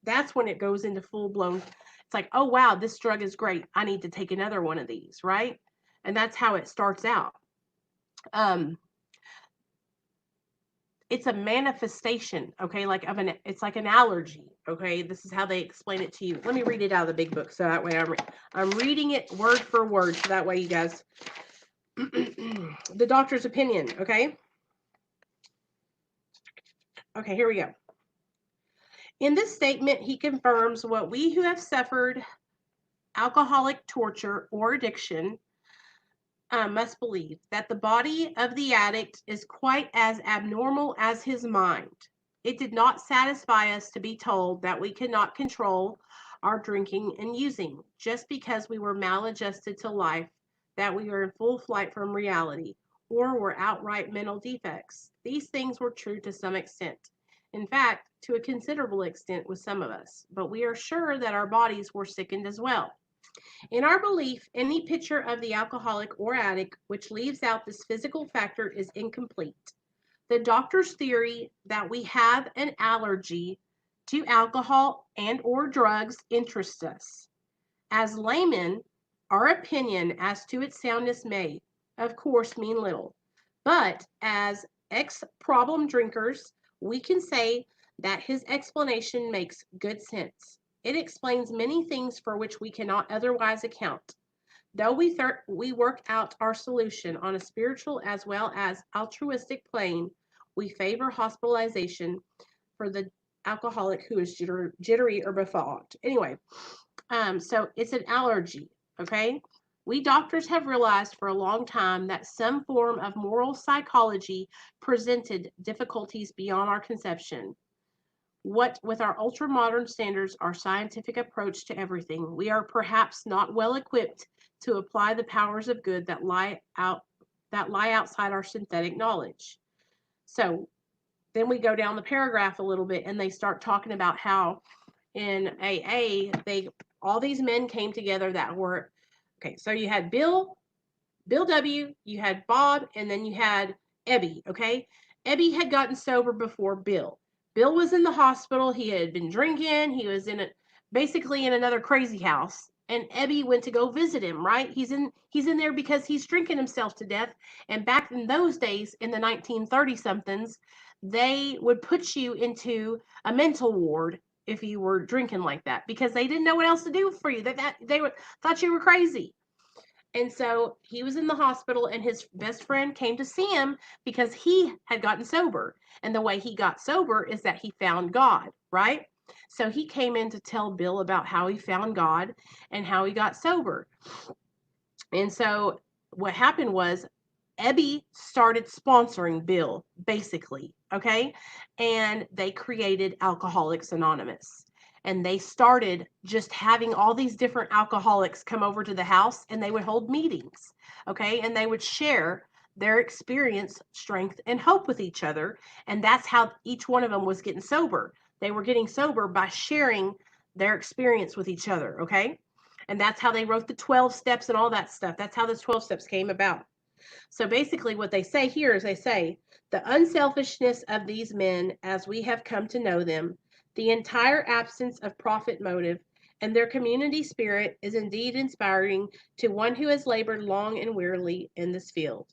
That's when it goes into full blown. It's like, oh wow, this drug is great. I need to take another one of these, right? And that's how it starts out. It's a manifestation, okay, it's like an allergy, okay? This is how they explain it to you. Let me read it out of the big book, so that way I'm reading it word for word, so that way you guys, the doctor's opinion, okay? Okay, here we go. In this statement, he confirms what we who have suffered alcoholic torture or addiction must believe, that the body of the addict is quite as abnormal as his mind. It did not satisfy us to be told that we cannot control our drinking and using just because we were maladjusted to life, that we are in full flight from reality, or were outright mental defects. These things were true to some extent. In fact, to a considerable extent with some of us, but we are sure that our bodies were sickened as well. In our belief, any picture of the alcoholic or addict which leaves out this physical factor is incomplete. The doctor's theory that we have an allergy to alcohol and or drugs interests us. As laymen, our opinion as to its soundness may, of course, mean little. But as ex-problem drinkers, we can say that his explanation makes good sense. It explains many things for which we cannot otherwise account. Though we work out our solution on a spiritual as well as altruistic plane, we favor hospitalization for the alcoholic who is jittery or befogged. Anyway, so it's an allergy, okay? We doctors have realized for a long time that some form of moral psychology presented difficulties beyond our conception. What with our ultra modern standards, our scientific approach to everything, we are perhaps not well equipped to apply the powers of good that lie outside our synthetic knowledge. So then we go down the paragraph a little bit and they start talking about how in AA all these men came together that were okay. So you had Bill W, you had Bob, and then you had Ebby, okay? Ebby had gotten sober before Bill. Bill was in the hospital. He had been drinking. He was basically in another crazy house. And Ebby went to go visit him, right? He's in there because he's drinking himself to death. And back in those days, in the 1930 somethings, they would put you into a mental ward if you were drinking like that because they didn't know what else to do for you. They thought you were crazy. And so he was in the hospital, and his best friend came to see him because he had gotten sober. And the way he got sober is that he found God, right? So he came in to tell Bill about how he found God and how he got sober. And so what happened was Ebby started sponsoring Bill, basically, okay? And they created Alcoholics Anonymous. And they started just having all these different alcoholics come over to the house and they would hold meetings, okay? And they would share their experience, strength, and hope with each other. And that's how each one of them was getting sober. They were getting sober by sharing their experience with each other, okay? And that's how they wrote the 12 steps and all that stuff. That's how the 12 steps came about. So basically, what they say here is they say the unselfishness of these men as we have come to know them, the entire absence of profit motive, and their community spirit is indeed inspiring to one who has labored long and wearily in this field.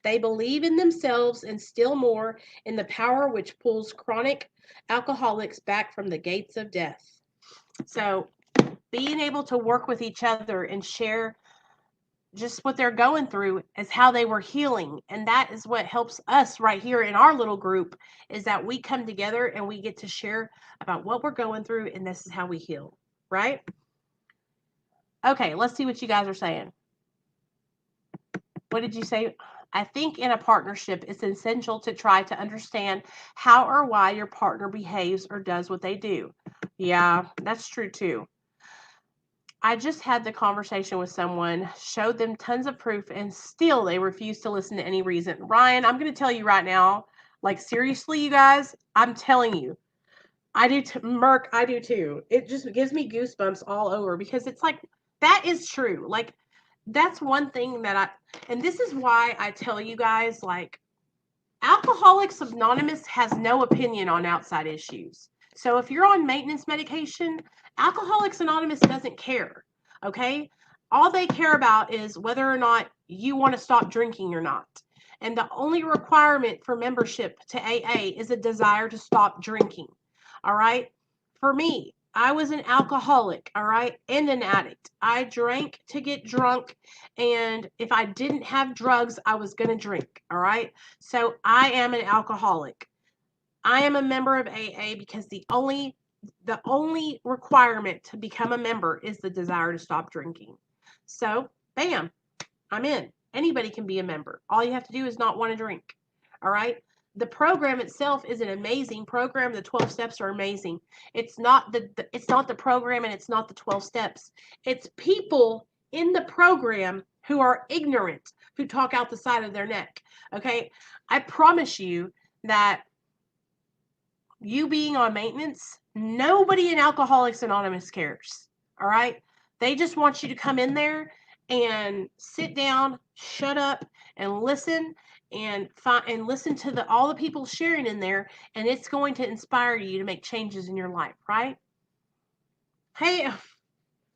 They believe in themselves and still more in the power which pulls chronic alcoholics back from the gates of death. So, being able to work with each other and share just what they're going through is how they were healing, and that is what helps us right here in our little group is that we come together and we get to share about what we're going through, and this is how we heal, right? Okay, let's see what you guys are saying. What did you say? I think in a partnership it's essential to try to understand how or why your partner behaves or does what they do. Yeah, that's true too. I just had the conversation with someone, showed them tons of proof, and still they refuse to listen to any reason. Ryan, I'm going to tell you right now, like seriously, you guys, I'm telling you, I do, Merc, I do too. It just gives me goosebumps all over because it's like, that is true. Like, that's one thing that and this is why I tell you guys, like, Alcoholics Anonymous has no opinion on outside issues. So if you're on maintenance medication, Alcoholics Anonymous doesn't care, okay? All they care about is whether or not you want to stop drinking or not. And the only requirement for membership to AA is a desire to stop drinking, all right? For me, I was an alcoholic, all right, and an addict. I drank to get drunk, and if I didn't have drugs, I was going to drink, all right? So I am an alcoholic. I am a member of AA because the only requirement to become a member is the desire to stop drinking. So, bam, I'm in. Anybody can be a member. All you have to do is not want to drink. All right? The program itself is an amazing program. The 12 steps are amazing. It's not the program and it's not the 12 steps. It's people in the program who are ignorant, who talk out the side of their neck. Okay? I promise you that you being on maintenance, nobody in Alcoholics Anonymous cares. All right? They just want you to come in there and sit down, shut up, and listen and listen to all the people sharing in there, and it's going to inspire you to make changes in your life, right? Hey,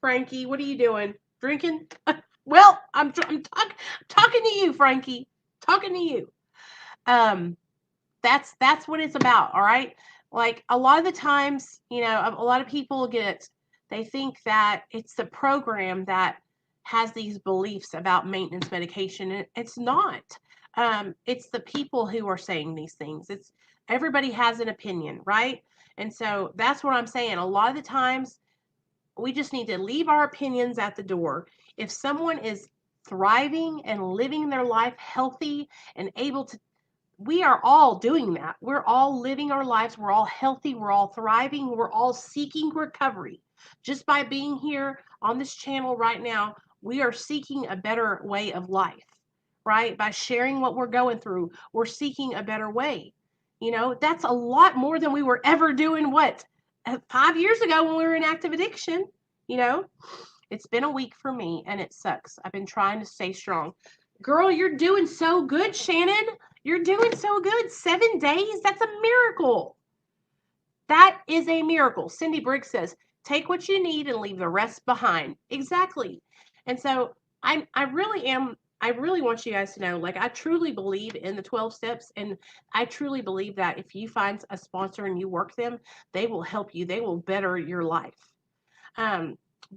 Frankie, what are you doing? Drinking? Well, I'm talking to you, Frankie. Talking to you. That's what it's about, all right? Like a lot of the times, a lot of people they think that it's the program that has these beliefs about maintenance medication, and it's not. It's the people who are saying these things. It's everybody has an opinion, right? And so that's what I'm saying. A lot of the times we just need to leave our opinions at the door. If someone is thriving and living their life healthy and able to, we are all doing that. We're all living our lives. We're all healthy. We're all thriving. We're all seeking recovery. Just by being here on this channel right now, we are seeking a better way of life, right? By sharing what we're going through, we're seeking a better way. You know, that's a lot more than we were ever doing, what, 5 years ago when we were in active addiction. You know, it's been a week for me and it sucks. I've been trying to stay strong. Girl, you're doing so good, Shannon. You're doing so good. 7 days? That's a miracle. That is a miracle. Cindy Briggs says, take what you need and leave the rest behind. Exactly. And so I really am, I really want you guys to know, like, I truly believe in the 12 steps. And I truly believe that if you find a sponsor and you work them, they will help you. They will better your life.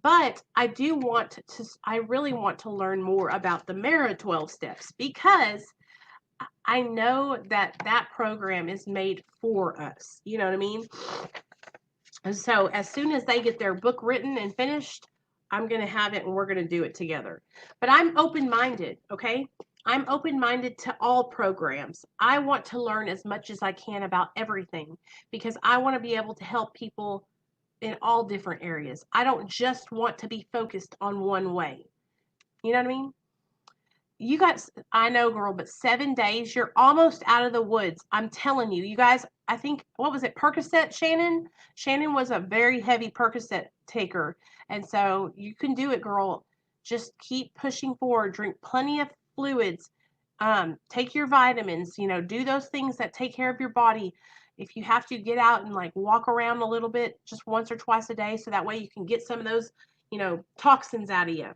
But I do want to, I really want to learn more about the M.A.R.A 12 steps, because I know that that program is made for us. You know what I mean? And so as soon as they get their book written and finished, I'm going to have it and we're going to do it together. But I'm open-minded, okay? I'm open-minded to all programs. I want to learn as much as I can about everything because I want to be able to help people in all different areas. I don't just want to be focused on one way. You know what I mean? You guys, I know, girl, but 7 days, you're almost out of the woods. I'm telling you, you guys, I think, what was it, Percocet, Shannon? Shannon was a very heavy Percocet taker. And so you can do it, girl. Just keep pushing forward. Drink plenty of fluids. Take your vitamins, you know, do those things that take care of your body. If you have to, get out and like walk around a little bit, just once or twice a day, so that way you can get some of those, you know, toxins out of you.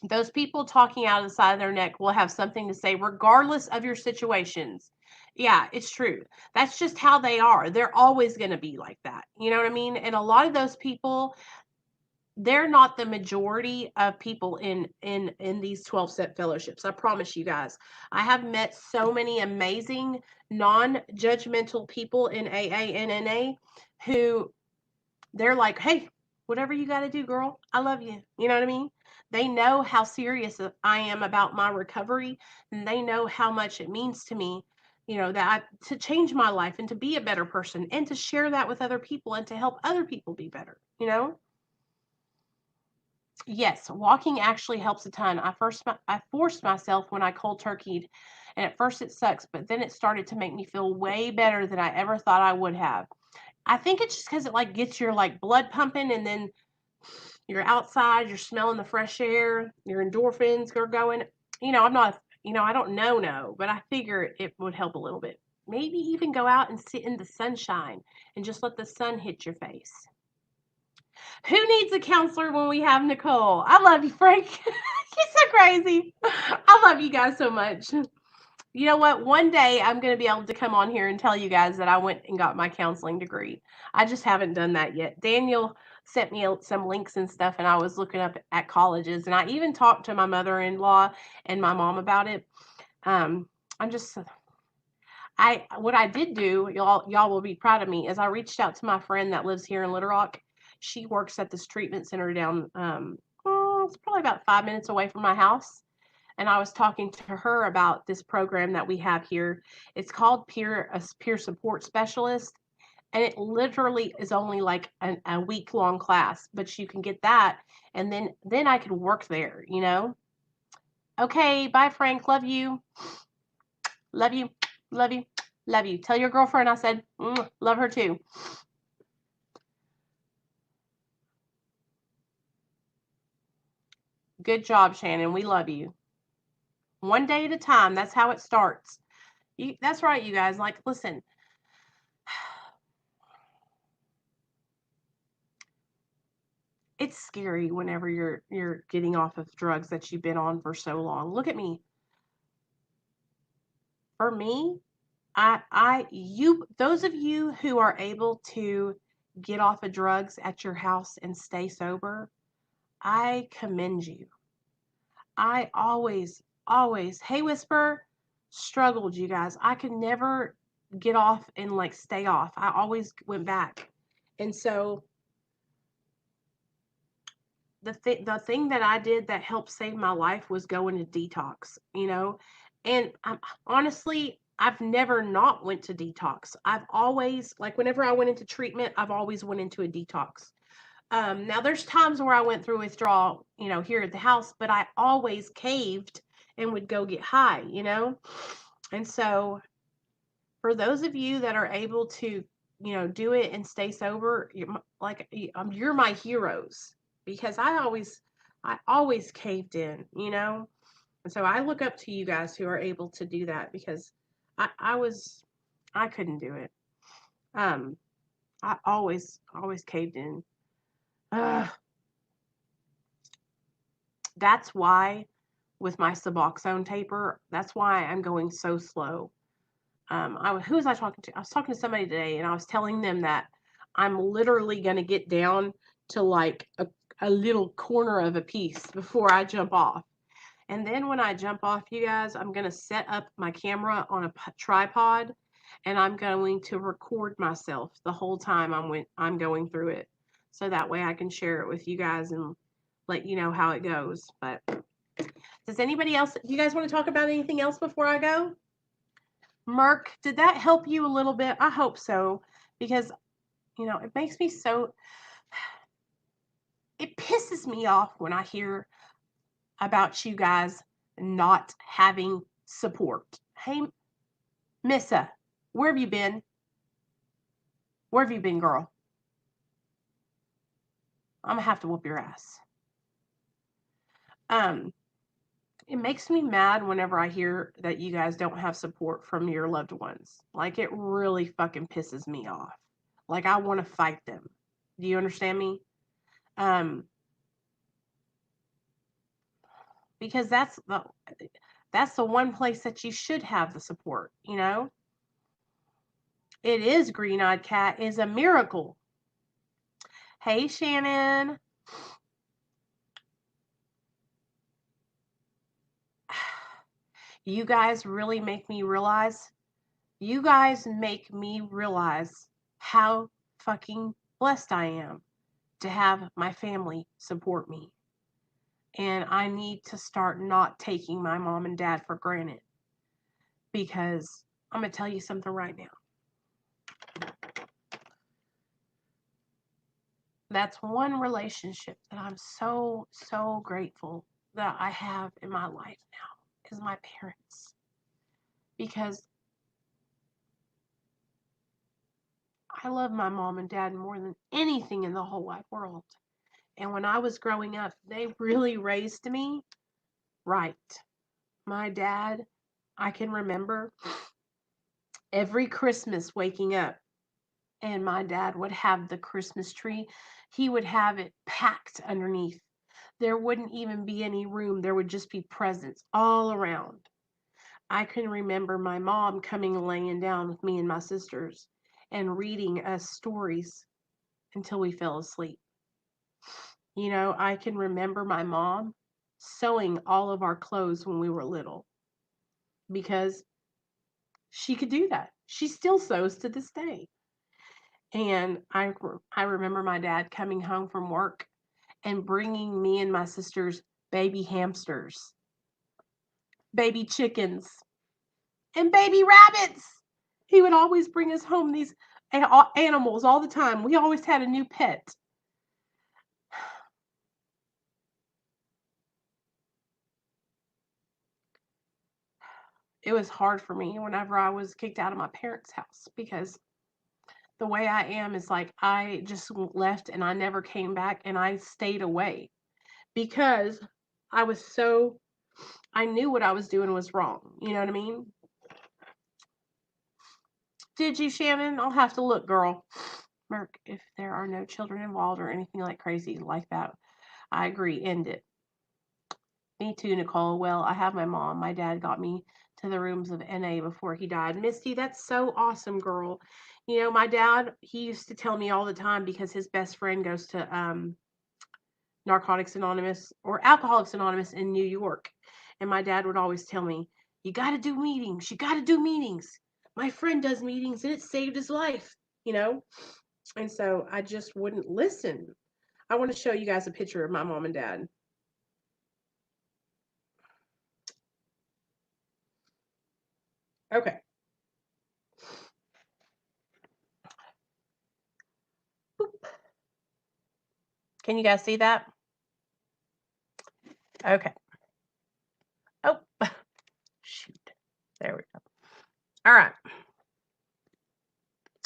Those people talking out of the side of their neck will have something to say regardless of your situations. Yeah, it's true. That's just how they are. They're always going to be like that. You know what I mean? And a lot of those people, they're not the majority of people in these 12 step fellowships. I promise you guys. I have met so many amazing non-judgmental people in AA and NA who, they're like, hey, whatever you got to do, girl, I love you. You know what I mean? They know how serious I am about my recovery, and they know how much it means to me, you know, that to change my life and to be a better person and to share that with other people and to help other people be better, you know? Yes, walking actually helps a ton. I forced myself when I cold turkeyed, and at first it sucks, but then it started to make me feel way better than I ever thought I would have. I think it's just because it like gets your like blood pumping, and then you're outside, you're smelling the fresh air, your endorphins are going. You know, I'm not, you know, I don't know, no, but I figure it would help a little bit. Maybe even go out and sit in the sunshine and just let the sun hit your face. Who needs a counselor when we have Nicole? I love you, Frank. He's so crazy. I love you guys so much. You know what? One day I'm going to be able to come on here and tell you guys that I went and got my counseling degree. I just haven't done that yet. Daniel sent me some links and stuff, and I was looking up at colleges, and I even talked to my mother-in-law and my mom about it. I'm just, what I did do, y'all will be proud of me, is I reached out to my friend that lives here in Little Rock. She works at this treatment center down, it's probably about 5 minutes away from my house. And I was talking to her about this program that we have here. It's called peer support specialist, and it literally is only like a week-long class, but you can get that, and then I could work there, you know. Okay, bye, Frank. Love you. Love you. Love you. Love you. Tell your girlfriend I said love her too. Good job, Shannon. We love you. One day at a time. That's how it starts. That's right, you guys. Like, listen. It's scary whenever you're getting off of drugs that you've been on for so long. Look at me. For me, those of you who are able to get off of drugs at your house and stay sober, I commend you. I always, hey Whisper, struggled, you guys. I could never get off and like stay off. I always went back. And so the thing that I did that helped save my life was going to detox, you know. And honestly, I've never not went to detox. I've always, like, whenever I went into treatment, I've always went into a detox. Now there's times where I went through withdrawal, you know, here at the house, but I always caved and would go get high, you know. And so for those of you that are able to, you know, do it and stay sober, you're my heroes, because I always caved in, you know. And so I look up to you guys who are able to do that, because I couldn't do it. Um, I always caved in. Ugh. That's why with my Suboxone taper, that's why I'm going so slow. Who was I talking to? I was talking to somebody today, and I was telling them that I'm literally going to get down to like a little corner of a piece before I jump off. And then when I jump off, you guys, I'm going to set up my camera on a tripod, and I'm going to record myself the whole time I'm going through it. So that way I can share it with you guys and let you know how it goes. But does anybody else, you guys want to talk about anything else before I go? Merc, did that help you a little bit? I hope so, because, you know, it makes me so, it pisses me off when I hear about you guys not having support. Hey, Missa, where have you been? Where have you been, girl? I'm gonna have to whoop your ass. It makes me mad whenever I hear that you guys don't have support from your loved ones. Like, it really fucking pisses me off. Like, I want to fight them. Do you understand me? Because that's the one place that you should have the support, you know? It is Green-Eyed Cat is a miracle. Hey, Shannon. You guys really make me realize, how fucking blessed I am to have my family support me. And I need to start not taking my mom and dad for granted, because I'm going to tell you something right now. That's one relationship that I'm so, so grateful that I have in my life now, is my parents. Because I love my mom and dad more than anything in the whole wide world. And when I was growing up, they really raised me right. My dad, I can remember every Christmas waking up, and my dad would have the Christmas tree. He would have it packed underneath. There wouldn't even be any room. There would just be presents all around. I can remember my mom coming and laying down with me and my sisters and reading us stories until we fell asleep. You know, I can remember my mom sewing all of our clothes when we were little, because she could do that. She still sews to this day. And I remember my dad coming home from work and bringing me and my sisters baby hamsters, baby chickens, and baby rabbits. He would always bring us home these animals all the time. We always had a new pet. It was hard for me whenever I was kicked out of my parents' house, because the way I am is like, I just left and I never came back, and I stayed away because I knew what I was doing was wrong. You know what I mean? Did you, Shannon? I'll have to look, girl. Merc, if there are no children involved or anything like crazy like that, I agree. End it. Me too, Nicole. Well, I have my mom. My dad got me to the rooms of NA before he died. Misty, that's so awesome, girl. You know, my dad, he used to tell me all the time, because his best friend goes to Narcotics Anonymous or Alcoholics Anonymous in New York. And my dad would always tell me, you got to do meetings. You got to do meetings. My friend does meetings and it saved his life, you know? And so I just wouldn't listen. I want to show you guys a picture of my mom and dad. Okay. Boop. Can you guys see that? Okay. Oh, shoot. There we go. All right.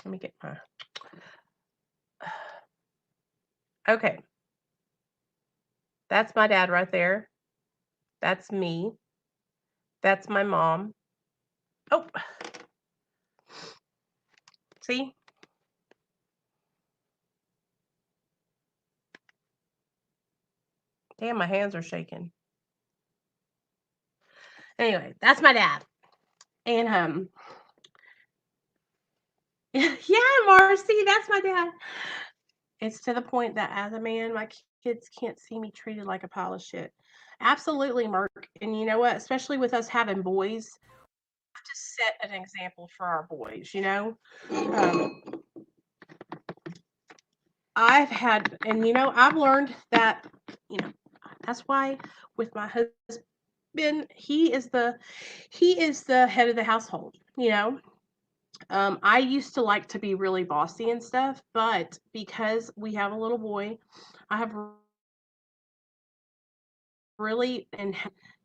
Let me get my. Okay. That's my dad right there. That's me. That's my mom. Oh. See? Damn, my hands are shaking. Anyway, that's my dad. And yeah, Marcy, that's my dad. It's to the point that as a man, my kids can't see me treated like a pile of shit. Absolutely, Merc. And you know what? Especially with us having boys, we have to set an example for our boys, you know? I've had, and you know, I've learned that, you know, that's why with my husband, he is the head of the household, you know? I used to like to be really bossy and stuff, but because we have a little boy, I have really, and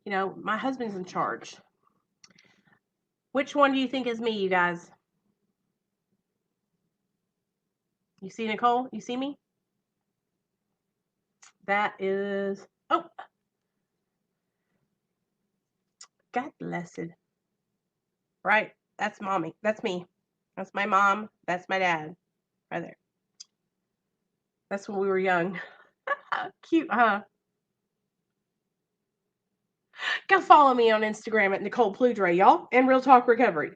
you know, my husband's in charge. Which one do you think is me, you guys? You see Nicole? You see me? That is, oh, God bless it. Right. That's mommy. That's me. That's my mom. That's my dad. Right there. That's when we were young. Cute, huh? Go follow me on Instagram at Nicole Pludre, y'all, and Real Talk Recovery.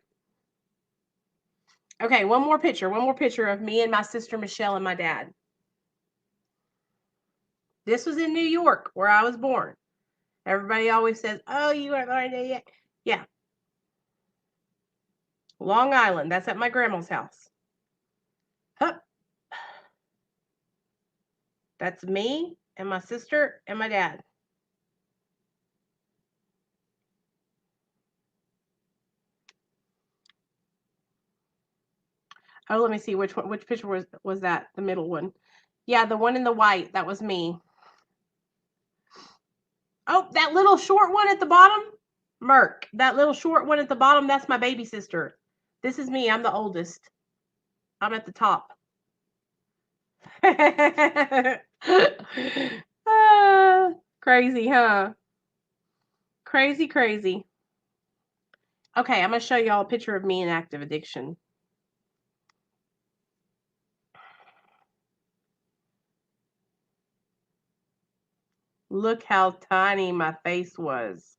Okay, one more picture. One more picture of me and my sister Michelle and my dad. This was in New York, where I was born. Everybody always says, "Oh, you aren't going there yet." Yeah. Long Island. That's at my grandma's house. Huh. That's me and my sister and my dad. Oh, let me see which one. Which picture was that? The middle one. Yeah, the one in the white. That was me. Oh, that little short one at the bottom, Merc. That little short one at the bottom. That's my baby sister. This is me. I'm the oldest. I'm at the top. Crazy, huh? Crazy, crazy. Okay, I'm going to show y'all a picture of me in active addiction. Look how tiny my face was.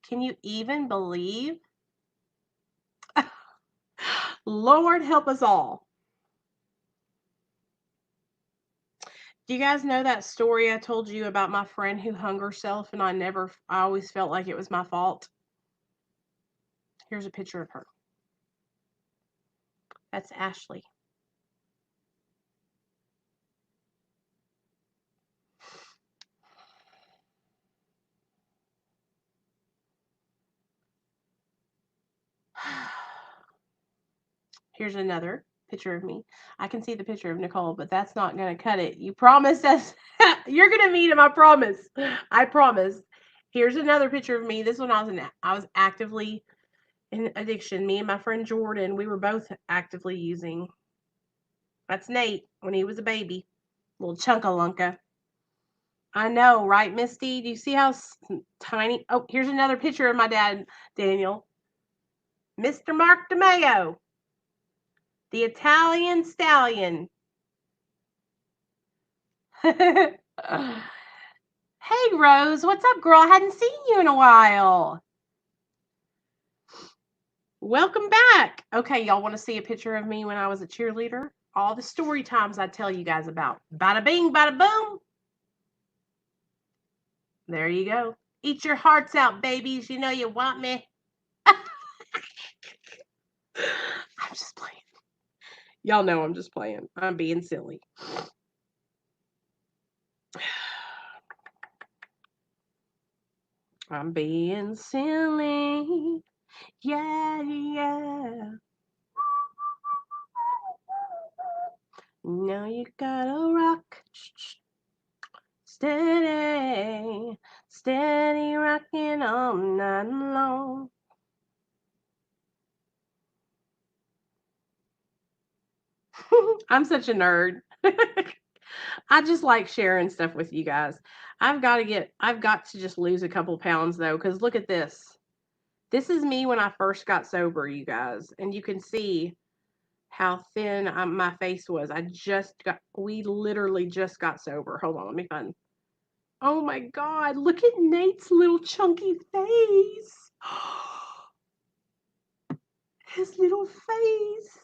Can you even believe? Lord help us all. Do you guys know that story I told you about my friend who hung herself and I always felt like it was my fault? Here's a picture of her. That's Ashley. Here's another picture of me. I can see the picture of Nicole, but that's not going to cut it. You promised us. You're going to meet him, I promise. I promise. Here's another picture of me. This one I was actively in addiction. Me and my friend Jordan, we were both actively using. That's Nate when he was a baby. Little chunkalunka. I know, right, Misty? Do you see how tiny? Oh, here's another picture of my dad, Daniel. Mr. Mark DeMayo. The Italian Stallion. Hey, Rose. What's up, girl? I hadn't seen you in a while. Welcome back. Okay, y'all want to see a picture of me when I was a cheerleader? All the story times I tell you guys about. Bada bing, bada boom. There you go. Eat your hearts out, babies. You know you want me. I'm just playing. Y'all know I'm just playing. I'm being silly. I'm being silly. Yeah, yeah. Now you gotta rock. Steady, steady rocking all night long. I'm such a nerd. I just like sharing stuff with you guys. I've got to just lose a couple pounds though, because look at this. This is me when I first got sober, you guys. And you can see how thin my face was. We literally just got sober. Hold on, let me find. Oh my God, look at Nate's little chunky face. His little face.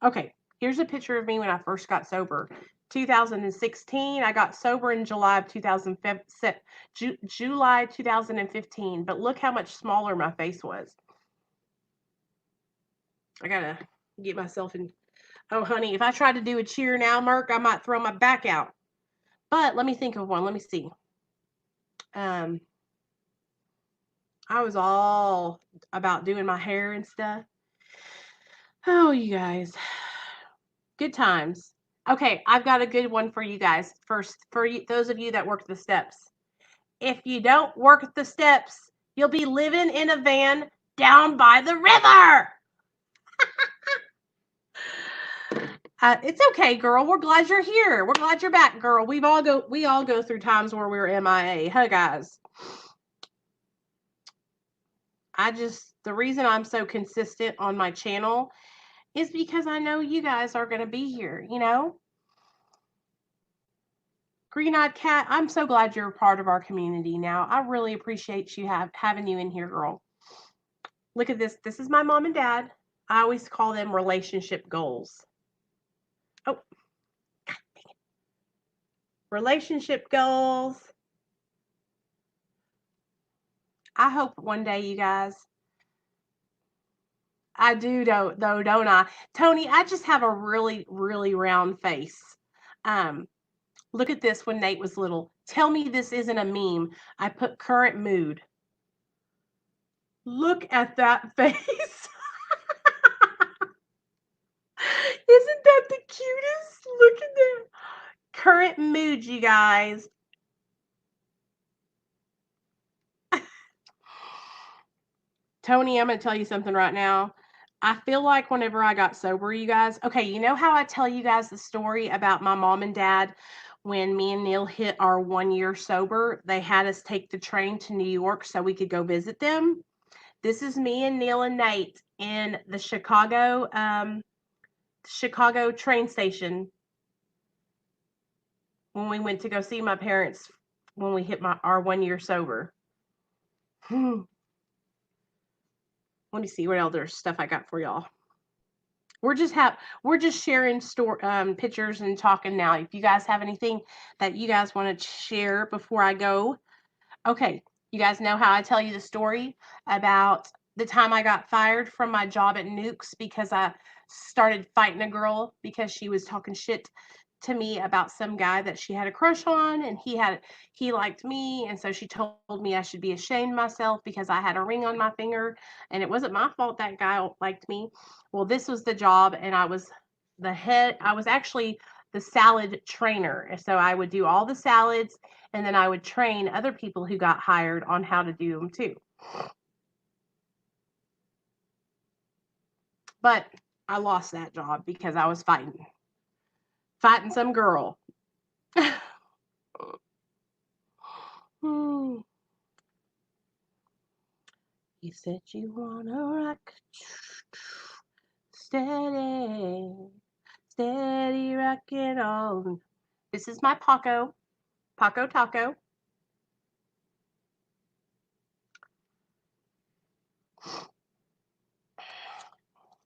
Okay, here's a picture of me when I first got sober. 2016. I got sober in July of 2015. July 2015. But look how much smaller my face was. I gotta get myself in. Oh, honey, if I try to do a cheer now, Merc, I might throw my back out. But let me think of one. Let me see. I was all about doing my hair and stuff. Oh, you guys. Good times. Okay, I've got a good one for you guys. First, for you, those of you that work the steps. If you don't work the steps, you'll be living in a van down by the river. It's okay, girl. We're glad you're here. We're glad you're back, girl. We all go through times where we're MIA. Huh, guys? The reason I'm so consistent on my channel is because I know you guys are going to be here, you know? Green-eyed cat, I'm so glad you're a part of our community now. I really appreciate you having you in here, girl. Look at this. This is my mom and dad. I always call them relationship goals. Oh, relationship goals. I hope one day, you guys. I do, though, don't I? Tony, I just have a really, really round face. Look at this when Nate was little. Tell me this isn't a meme. I put current mood. Look at that face. Isn't that the cutest? Look at that. Current mood, you guys. Tony, I'm going to tell you something right now. I feel like whenever I got sober, you guys, okay, you know how I tell you guys the story about my mom and dad when me and Neil hit our 1 year sober? They had us take the train to New York so we could go visit them. This is me and Neil and Nate in the Chicago train station when we went to go see my parents when we hit our 1 year sober. Let me see what other stuff I got for y'all. We're just sharing pictures and talking now. If you guys have anything that you guys want to share before I go. Okay, you guys know how I tell you the story about the time I got fired from my job at Nukes because I started fighting a girl because she was talking shit to me about some guy that she had a crush on, and he liked me, and so she told me I should be ashamed of myself because I had a ring on my finger, and it wasn't my fault that guy liked me. Well, this was the job, and I was actually the salad trainer. So I would do all the salads, and then I would train other people who got hired on how to do them too. But I lost that job because I was fighting some girl. You said you wanna rock steady, steady rocking on. This is my Paco Taco.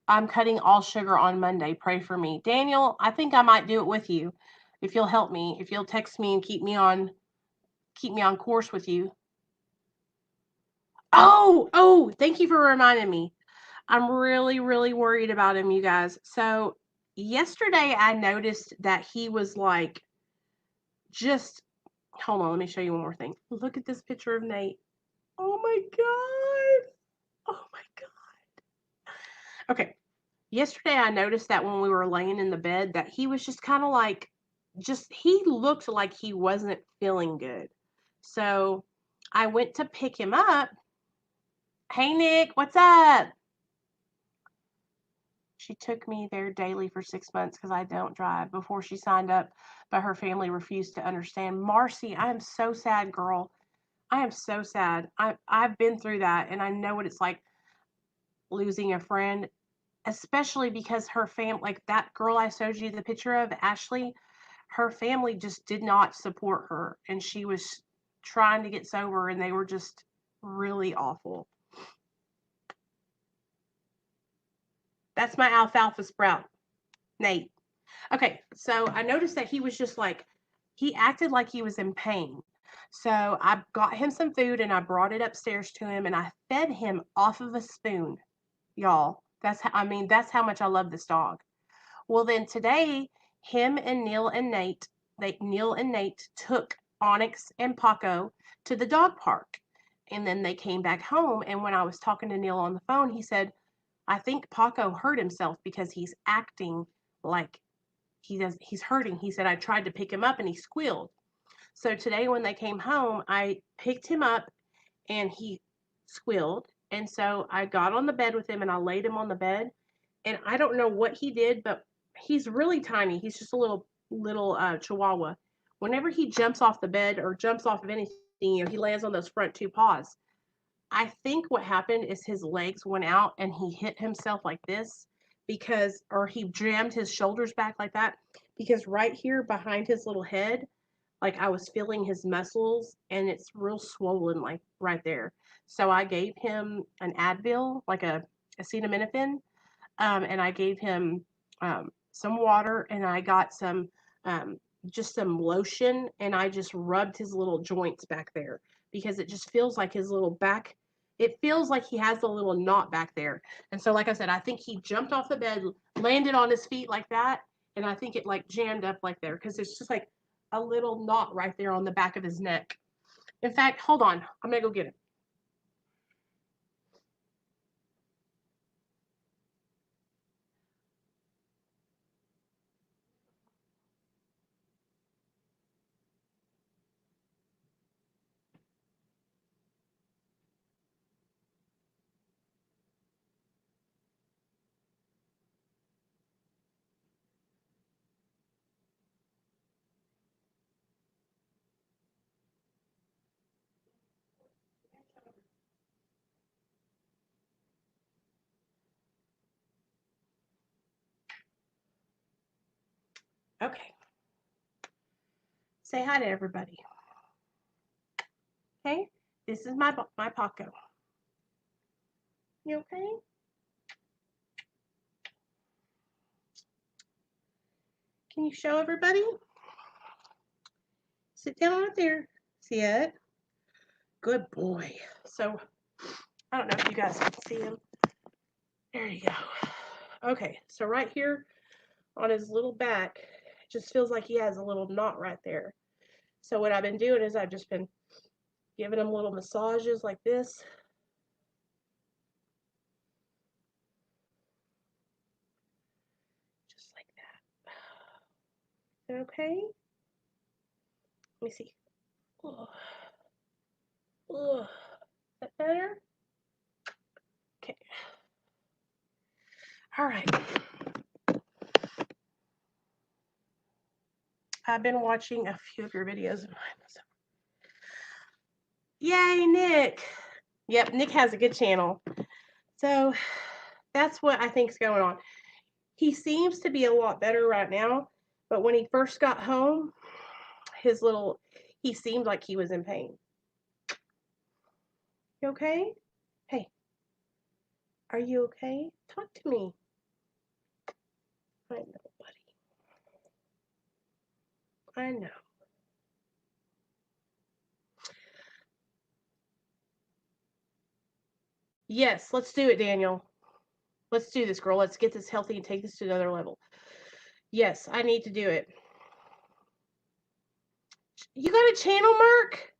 I'm cutting all sugar on Monday. Pray for me. Daniel, I think I might do it with you if you'll help me, if you'll text me and keep me on course with you. Oh, thank you for reminding me. I'm really, really worried about him, you guys. So yesterday I noticed that he was like just, hold on, let me show you one more thing. Look at this picture of Nate. Oh my God. Oh my God. Okay. Yesterday I noticed that when we were laying in the bed that he was just kind of like, he looked like he wasn't feeling good. So I went to pick him up. Hey Nick, what's up? She took me there daily for 6 months because I don't drive before she signed up, but her family refused to understand. Marcy, I am so sad, girl. I am so sad. I've been through that and I know what it's like losing a friend, especially because her family, like that girl I showed you the picture of, Ashley, her family just did not support her and she was trying to get sober and they were just really awful. That's my alfalfa sprout, Nate. Okay, so I noticed that he was just like, he acted like he was in pain. So I got him some food and I brought it upstairs to him and I fed him off of a spoon, y'all. That's how much I love this dog. Well, then today, him and Neil and Nate took Onyx and Paco to the dog park. And then they came back home. And when I was talking to Neil on the phone, he said, I think Paco hurt himself because he's acting like he's hurting. He said, I tried to pick him up and he squealed. So today when they came home, I picked him up and he squealed. And so I got on the bed with him and I laid him on the bed. And I don't know what he did, but he's really tiny. He's just a little chihuahua. Whenever he jumps off the bed or jumps off of anything, he lands on those front two paws. I think what happened is his legs went out and he hit himself like this or he jammed his shoulders back like that because right here behind his little head, like I was feeling his muscles and it's real swollen, like right there. So I gave him an Advil, like a acetaminophen, and I gave him some water and I got just some lotion and I just rubbed his little joints back there because it just feels like his little back. It feels like he has a little knot back there. And so, like I said, I think he jumped off the bed, landed on his feet like that, and I think it like jammed up like there because it's just like a little knot right there on the back of his neck. In fact, hold on, I'm gonna go get it. Okay. Say hi to everybody. Okay. This is my Paco. You okay? Can you show everybody? Sit down right there. See it? Good boy. So, I don't know if you guys can see him. There you go. Okay, so right here on his little back, it just feels like he has a little knot right there. So what I've been doing is I've just been giving him little massages like this. Just like that. Okay? Let me see. Oh. Oh. Is that better? Okay. All right. I've been watching a few of your videos of mine. So. Yay, Nick. Yep, Nick has a good channel. So that's what I think is going on. He seems to be a lot better right now, but when he first got home, he seemed like he was in pain. You okay? Hey, are you okay? Talk to me. I know, buddy. I know. Yes, let's do it, Daniel. Let's do this, girl. Let's get this healthy and take this to another level. Yes, I need to do it. You got a channel, Mark?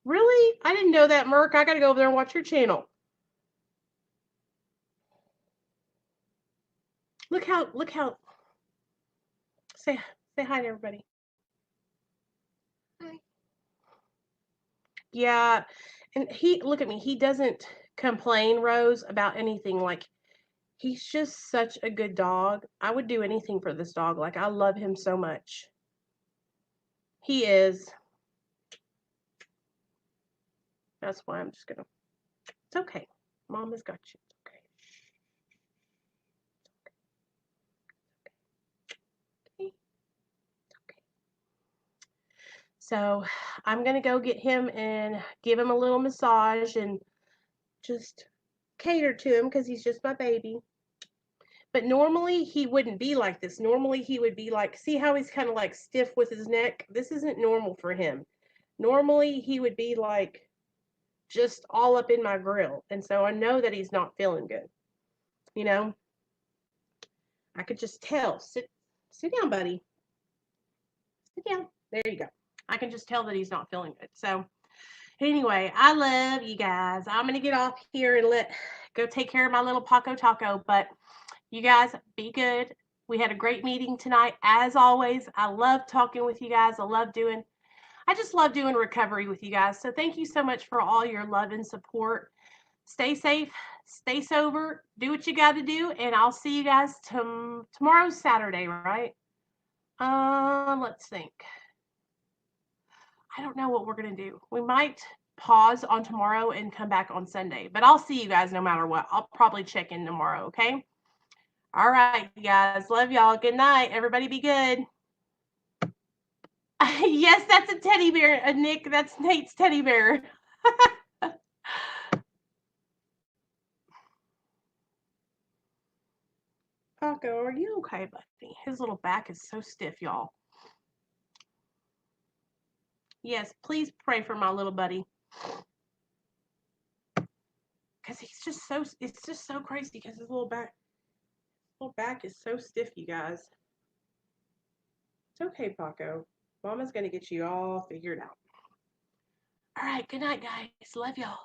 Really? I didn't know that, Merc. I gotta go over there and watch your channel. Look how say hi to everybody. Hi. Yeah, and look at me. He doesn't complain, Rose, about anything. Like, he's just such a good dog. I would do anything for this dog. Like, I love him so much. He is. That's why I'm just gonna. It's okay. Mama's got you. It's okay. Okay. Okay. So I'm gonna go get him and give him a little massage and just cater to him because he's just my baby. But normally he wouldn't be like this. Normally he would be like, see how he's kind of like stiff with his neck? This isn't normal for him. Normally he would be like just all up in my grill. And so I know that he's not feeling good. You know, I could just tell. Sit down, buddy. Sit down. There you go. I can just tell that he's not feeling good. So anyway, I love you guys. I'm gonna get off here and go take care of my little Paco Taco. But you guys be good. We had a great meeting tonight. As always, I love talking with you guys. I just love doing recovery with you guys. So thank you so much for all your love and support. Stay safe, stay sober, do what you got to do, and I'll see you guys tomorrow's Saturday, right? Let's think. I don't know what we're gonna do. We might pause on tomorrow and come back on Sunday, but I'll see you guys no matter what. I'll probably check in tomorrow, okay? All right, you guys. Love y'all. Good night. Everybody be good. Yes, that's a teddy bear, Nick. That's Nate's teddy bear. Paco, are you okay, buddy? His little back is so stiff, y'all. Yes, please pray for my little buddy. Because it's just so crazy because his little back is so stiff, you guys. It's okay, Paco. Mama's going to get you all figured out. All right, good night, guys. Love y'all.